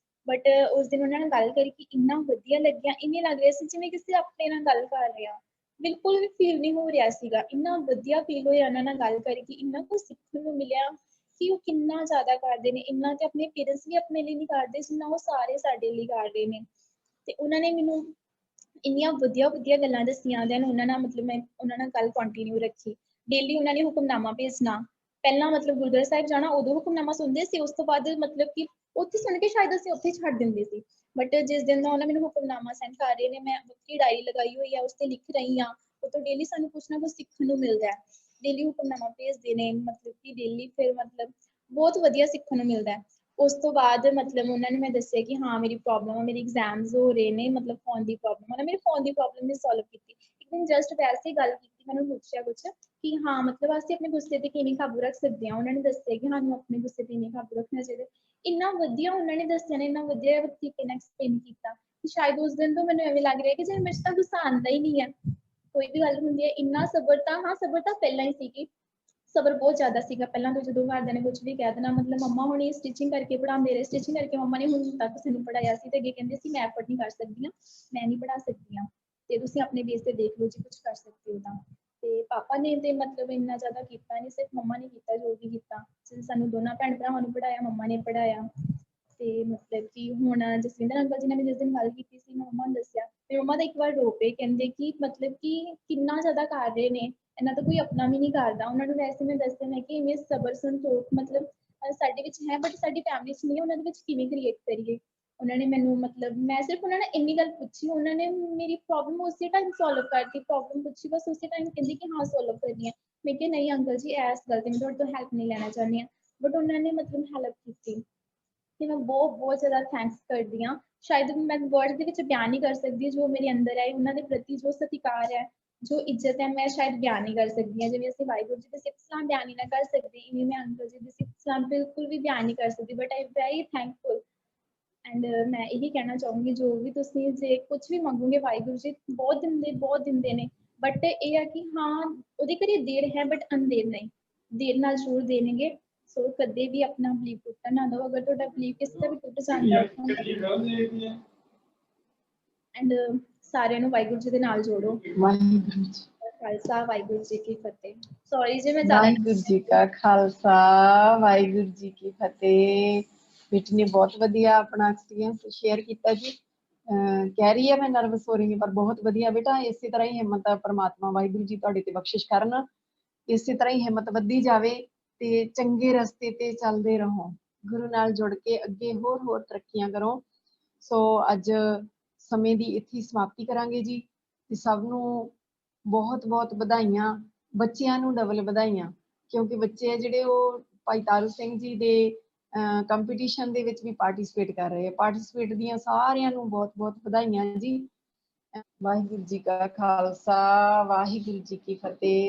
ਬਟ ਉਸ ਦਿਨ ਉਹਨਾਂ ਨਾਲ ਗੱਲ ਕਰਕੇ ਇੰਨਾ ਵਧੀਆ ਲੱਗਿਆ, ਇਵੇਂ ਲੱਗ ਰਿਹਾ ਸੀ ਜਿਵੇਂ ਕਿਸੇ ਆਪਣੇ ਨਾਲ ਗੱਲ ਕਰ ਰਿਹਾ, ਬਿਲਕੁਲ ਵੀ ਫੀਲ ਨਹੀਂ ਹੋ ਰਿਹਾ ਸੀਗਾ। ਇੰਨਾ ਵਧੀਆ ਫੀਲ ਹੋਇਆ ਉਹਨਾਂ ਨਾਲ ਗੱਲ ਕਰਕੇ, ਇੰਨਾ ਕੁਝ ਸਿੱਖਣ ਨੂੰ ਮਿਲਿਆ ਕਿ ਉਹ ਕਿੰਨਾ ਜ਼ਿਆਦਾ ਕਰਦੇ ਨੇ, ਇੰਨਾ ਤੇ ਆਪਣੇ ਪੇਰੈਂਟਸ ਵੀ ਆਪਣੇ ਲਈ ਨਹੀਂ ਕਰਦੇ ਜਿੰਨਾ ਉਹ ਸਾਰੇ ਸਾਡੇ ਲਈ ਕਰ ਰਹੇ ਨੇ। ਤੇ ਉਹਨਾਂ ਨੇ ਮੈਨੂੰ ਇੰਨੀਆਂ ਵਧੀਆ ਗੱਲਾਂ ਦੱਸੀਆਂ। ਦੈਨ ਉਹਨਾਂ ਨਾਲ ਮਤਲਬ ਮੈਂ ਉਹਨਾਂ ਨਾਲ ਗੱਲ ਕੰਟੀਨਿਊ ਰੱਖੀ। ਡੇਲੀ ਉਹਨਾਂ ਨੇ ਹੁਕਮਨਾਮਾ ਭੇਜਣਾ, ਪਹਿਲਾਂ ਮਤਲਬ ਗੁਰਦੁਆਰਾ ਸਾਹਿਬ ਜਾਣਾ ਉਦੋਂ ਹੁਕਮਨਾਮਾ ਸੁਣਦੇ ਸੀ, ਉਸ ਤੋਂ ਬਾਅਦ ਮਤਲਬ ਕਿ ਉੱਥੇ ਸੁਣ ਕੇ ਸ਼ਾਇਦ ਅਸੀਂ ਉੱਥੇ ਛੱਡ ਦਿੰਦੇ ਸੀ। ਬਟ ਜਿਸ ਦਿਨ ਦਾ ਉਹਨਾਂ ਮੈਨੂੰ ਹੁਕਮਨਾਮਾ ਸੈਂਡ ਕਰ ਰਹੇ ਨੇ, ਮੈਂ ਵੱਖਰੀ ਡਾਇਰੀ ਲਗਾਈ ਹੋਈ ਆ, ਉਸ ਤੇ ਲਿਖ ਰਹੀ ਹਾਂ। ਉਹ ਤੋਂ ਡੇਲੀ ਸਾਨੂੰ ਕੁਛ ਨਾ ਕੁਛ ਸਿੱਖਣ ਨੂੰ ਮਿਲਦਾ ਹੈ। ਡੇਲੀ ਹੁਕਮਨਾਮਾ ਭੇਜਦੇ ਨੇ, ਮਤਲਬ ਕਿ ਡੇਲੀ ਫਿਰ ਮਤਲਬ ਬਹੁਤ ਵਧੀਆ ਸਿੱਖਣ ਨੂੰ ਮਿਲਦਾ ਹੈ। ਉਸ ਤੋਂ ਬਾਅਦ ਮਤਲਬ ਉਹਨਾਂ ਨੇ ਮੈਂ ਦੱਸਿਆ ਕਿ ਹਾਂ ਮੇਰੀ ਪ੍ਰੋਬਲਮ ਆ, ਮੇਰੇ ਐਗਜ਼ਾਮਸ ਹੋ ਰਹੇ ਨੇ, ਮਤਲਬ ਫੋਨ ਦੀ ਪ੍ਰੋਬਲਮ ਆ, ਮੇਰੀ ਫੋਨ ਦੀ ਪ੍ਰੋਬਲਮ ਵੀ ਸੋਲਵ ਕੀਤੀ। ਇੱਕ ਦਿਨ ਜਸਟ ਵੈਸੇ ਹੀ ਗੱਲ ਕੀਤੀ, ਮੈਨੂੰ ਪੁੱਛਿਆ ਕੁਛ ਕਿ ਹਾਂ ਮਤਲਬ ਅਸੀਂ ਆਪਣੇ ਗੁੱਸੇ ਤੇ ਕਿਵੇਂ ਕਾਬੂ ਰੱਖ ਸਕਦੇ ਹਾਂ। ਉਹਨਾਂ ਨੇ ਦੱਸਿਆ ਕਿ ਸਾਨੂੰ ਆਪਣੇ ਗੁੱਸੇ ਤੇ ਨਹੀਂ ਕਾਬੂ ਰੱਖਣਾ ਚਾਹੀਦਾ। ਇੰਨਾ ਵਧੀਆ ਉਹਨਾਂ ਨੇ ਦੱਸਿਆ ਨੇ, ਇੰਨਾ ਵਧੀਆ ਤਰੀਕੇ ਨਾਲ ਐਕਸਪਲੇਨ ਕੀਤਾ ਕਿ ਸ਼ਾਇਦ ਉਸ ਦਿਨ ਤੋਂ ਮੈਨੂੰ ਐਵੇਂ ਲੱਗ ਰਿਹਾ ਕਿ ਜਿਵੇਂ ਮੇਰੇ 'ਚ ਤਾਂ ਗੁੱਸਾ ਆਉਂਦਾ ਹੀ ਨਹੀਂ ਹੈ। ਕੋਈ ਵੀ ਗੱਲ ਹੁੰਦੀ ਹੈ, ਇੰਨਾ ਸਬਰ ਤਾਂ ਪਹਿਲਾਂ ਹੀ ਸੀਗੀ, ਸਬਰ ਬਹੁਤ ਜ਼ਿਆਦਾ ਸੀਗਾ ਪਹਿਲਾਂ ਤੋਂ। ਜਦੋਂ ਘਰਦਿਆਂ ਨੇ ਕੁਝ ਵੀ ਕਹਿ ਦੇਣਾ, ਮਤਲਬ ਮੰਮਾ ਹੁਣੀ ਸਟਿਚਿੰਗ ਕਰਕੇ ਪੜ੍ਹਾਉਂਦੇ ਰਹੇ, ਸਟਿਚਿੰਗ ਕਰਕੇ ਮੰਮਾ ਨੇ ਹੁਣ ਤੱਕ ਸਾਨੂੰ ਪੜ੍ਹਾਇਆ ਸੀ ਤੇ ਅੱਗੇ ਕਹਿੰਦੇ ਸੀ ਮੈਂ ਐਫਰਟ ਨਹੀਂ ਕਰ ਸਕਦੀ ਹਾਂ, ਮੈਂ ਨਹੀਂ ਪੜ੍ਹਾ ਸਕਦੀ ਹਾਂ, ਤੇ ਤੁਸੀਂ ਆਪਣੇ ਬੇਸ ਤੇ ਦੇਖ ਲਓ ਜੇ ਕੁਝ ਕਰ ਸਕਦੇ ਹੋ ਤਾਂ। ਤੇ ਪਾਪਾ ਨੇ ਤੇ ਮਤਲਬ ਇੰਨਾ ਜ਼ਿਆਦਾ ਕੀਤਾ ਨਹੀਂ, ਸਿਰਫ ਮੰਮਾ ਨੇ ਕੀਤਾ ਜੋ ਵੀ ਕੀਤਾ। ਸਾਨੂੰ ਦੋਨਾਂ ਭੈਣ ਭਰਾਵਾਂ ਨੂੰ ਪੜ੍ਹਾਇਆ, ਮੰਮਾ ਨੇ ਪੜ੍ਹਾਇਆ। ਤੇ ਮਤਲਬ ਕਿ ਹੁਣ ਜਸਵਿੰਦਰ ਅੰਕਲ ਜੀ ਨੇ ਵੀ ਜਿਸ ਦਿਨ ਗੱਲ ਕੀਤੀ ਸੀ ਮੈਂ ਮੰਮਾ ਨੂੰ ਦੱਸਿਆ ਤੇ ਮੰਮਾ ਤਾਂ ਇੱਕ ਵਾਰ ਰੋ ਪਏ ਕਹਿੰਦੇ ਕਿ ਮਤਲਬ ਕਿ ਕਿੰਨਾ ਜ਼ਿਆਦਾ ਕਰ ਰਹੇ ਨੇ ਇਹਨਾਂ ਤਾਂ ਕੋਈ ਆਪਣਾ ਵੀ ਨਹੀਂ ਕਰਦਾ ਉਹਨਾਂ ਨੂੰ ਵੈਸੇ ਮੈਂ ਦੱਸਿਆ ਮੈਂ ਕਿ ਇਵੇਂ ਸਬਰ ਸੰਤੋਖ ਮਤਲਬ ਸਾਡੇ ਵਿੱਚ ਹੈ ਬਟ ਸਾਡੀ ਫੈਮਿਲੀ 'ਚ ਨਹੀਂ ਹੈ ਉਹਨਾਂ ਦੇ ਵਿੱਚ ਕਿਵੇਂ ਕ੍ਰੀਏਟ ਕਰੀਏ ਉਹਨਾਂ ਨੇ ਮੈਨੂੰ ਮਤਲਬ ਮੈਂ ਸਿਰਫ ਉਹਨਾਂ ਨੇ ਇੰਨੀ ਗੱਲ ਪੁੱਛੀ ਉਹਨਾਂ ਨੇ ਮੇਰੀ ਪ੍ਰੋਬਲਮ ਉਸੇ ਟਾਈਮ ਸੋਲਵ ਕਰਤੀ ਪ੍ਰੋਬਲਮ ਪੁੱਛੀ ਬਸ ਉਸੇ ਟਾਈਮ ਕਹਿੰਦੀ ਕਿ ਹਾਂ ਸੋਲਵ ਕਰਨੀ ਹੈ ਮੈਂ ਕਿਹਾ ਨਹੀਂ ਅੰਕਲ ਜੀ ਇਸ ਗੱਲ ਤੇ ਮੈਂ ਤੁਹਾਡੇ ਤੋਂ ਹੈਲਪ ਨਹੀਂ ਲੈਣਾ ਚਾਹੁੰਦੀ ਹਾਂ ਬਟ ਉਹਨਾਂ ਨੇ ਮਤਲਬ ਹੈਲਪ ਕੀਤੀ ਤੇ ਮੈਂ ਬਹੁਤ ਜ਼ਿਆਦਾ ਥੈਂਕਸ ਕਰਦੀ ਹਾਂ ਸ਼ਾਇਦ ਮੈਂ ਵਰਡ ਦੇ ਵਿੱਚ ਬਿਆਨ ਨਹੀਂ ਕਰ ਸਕਦੀ ਜੋ ਮੇਰੇ ਅੰਦਰ ਹੈ ਉਹਨਾਂ ਦੇ ਪ੍ਰਤੀ ਜੋ ਸਤਿਕਾਰ ਹੈ ਜੋ ਇੱਜ਼ਤ ਹੈ ਮੈਂ ਸ਼ਾਇਦ ਬਿਆਨ ਨਹੀਂ ਕਰ ਸਕਦੀ ਹਾਂ ਜਿਵੇਂ ਅਸੀਂ ਵਾਹਿਗੁਰੂ ਜੀ ਦੇ ਸਿੱਖ ਸਲਾਮ ਬਿਆਨ ਨਹੀਂ ਨਾ ਕਰ ਸਕਦੇ ਇਵੇਂ ਮੈਂ ਅੰਕਲ ਜੀ ਦੇ ਸਿੱਖ ਸਲਾਮ ਬਿਲਕੁਲ ਵੀ ਬਿਆਨ ਨਹੀਂ ਕਰ ਸਕਦੀ but I very thankful and ਮੈਂ ਇਹੀ ਕਹਿਣਾ ਚਾਹੂੰਗੀ ਜੋ ਵੀ ਤੁਸੀਂ ਜੇ ਕੁਝ ਵੀ ਮੰਗੋਗੇ ਵਾਹਿਗੁਰੂ ਜੀ ਬਹੁਤ ਦਿੰਦੇ ਨੇ ਬਟ ਇਹ ਹੈ ਕਿ ਹਾਂ ਉਹਦੇ ਘਰੇ ਦੇਰ ਹੈ ਬਟ ਅੰਧੇਰ ਨਹੀਂ ਦੇਰ ਨਾਲ ਜ਼ਰੂਰ ਦੇਣਗੇ ਸੋ ਕਦੇ ਵੀ ਆਪਣਾ ਬਲੀਵ ਟੁੱਟਣ ਨਾ ਦਿਓ ਅਗਰ ਤੁਹਾਡਾ ਬਲੀਵ ਕਿਸੇ ਦਾ ਵੀ ਟੁੱਟ ਜਾਂਦਾ ਐਂਡ ਸਾਰਿਆਂ ਨੂੰ ਵਾਹਿਗੁਰੂ ਜੀ ਦੇ ਨਾਲ ਜੋੜੋ ਵਾਹਿਗੁਰੂ ਜੀ ਖਾਲਸਾ ਵਾਹਿਗੁਰੂ ਜੀ ਕੀ ਫਤਿਹ ਸੌਰੀ ਜੇ ਮੈਂ ਜ਼ਿਆਦਾ ਵਾਹਿਗੁਰੂ ਜੀ ਕਾ ਖਾਲਸਾ ਵਾਹਿਗੁਰੂ ਜੀ ਕੀ ਫਤਿਹ ਬੇਟੀ ਨੇ ਬਹੁਤ ਵਧੀਆ ਆਪਣਾ ਐਕਸਪੀਰੀਅੰਸ ਸ਼ੇਅਰ ਕੀਤਾ ਜੀ ਕਹਿ ਰਹੀ ਹੈ ਮੈਂ ਨਰਵਸ ਹੋ ਰਹੀ ਹਾਂ ਪਰ ਬਹੁਤ ਵਧੀਆ ਬੇਟਾ ਇਸੇ ਤਰ੍ਹਾਂ ਹੀ ਹਿੰਮਤ ਪਰਮਾਤਮਾ ਵਾਹਿਗੁਰੂ ਜੀ ਤੁਹਾਡੇ ਤੇ ਬਖਸ਼ਿਸ਼ ਕਰਨ ਇਸੇ ਤਰ੍ਹਾਂ ਹੀ ਹਿੰਮਤ ਵੱਧਦੀ ਜਾਵੇ ਤੇ ਚੰਗੇ ਰਸਤੇ ਤੇ ਚੱਲਦੇ ਰਹੋ ਗੁਰੂ ਨਾਲ ਜੁੜ ਕੇ ਅੱਗੇ ਹੋਰ ਤਰੱਕੀਆਂ ਕਰੋ ਸੋ ਅੱਜ ਸਮੇਂ ਦੀ ਇੱਥੇ ਸਮਾਪਤੀ ਕਰਾਂਗੇ ਜੀ ਤੇ ਸਭ ਨੂੰ ਬਹੁਤ ਵਧਾਈਆਂ ਬੱਚਿਆਂ ਨੂੰ ਡਬਲ ਵਧਾਈਆਂ ਕਿਉਂਕਿ ਬੱਚੇ ਆ ਜਿਹੜੇ ਉਹ ਭਾਈ ਤਾਰੂ ਸਿੰਘ ਜੀ ਦੇ ਕੰਪੀਟੀਸ਼ਨ ਦੇ ਵਿੱਚ ਵੀ ਪਾਰਟਿਸਿਪੇਟ ਕਰ ਰਹੇ ਆ ਪਾਰਟਿਸਿਪੇਟ ਦੀਆਂ ਸਾਰਿਆਂ ਨੂੰ ਬਹੁਤ ਵਧਾਈਆਂ ਜੀ ਵਾਹਿਗੁਰੂ ਜੀ ਕਾ ਖਾਲਸਾ ਵਾਹਿਗੁਰੂ ਜੀ ਕੀ ਫਤਿਹ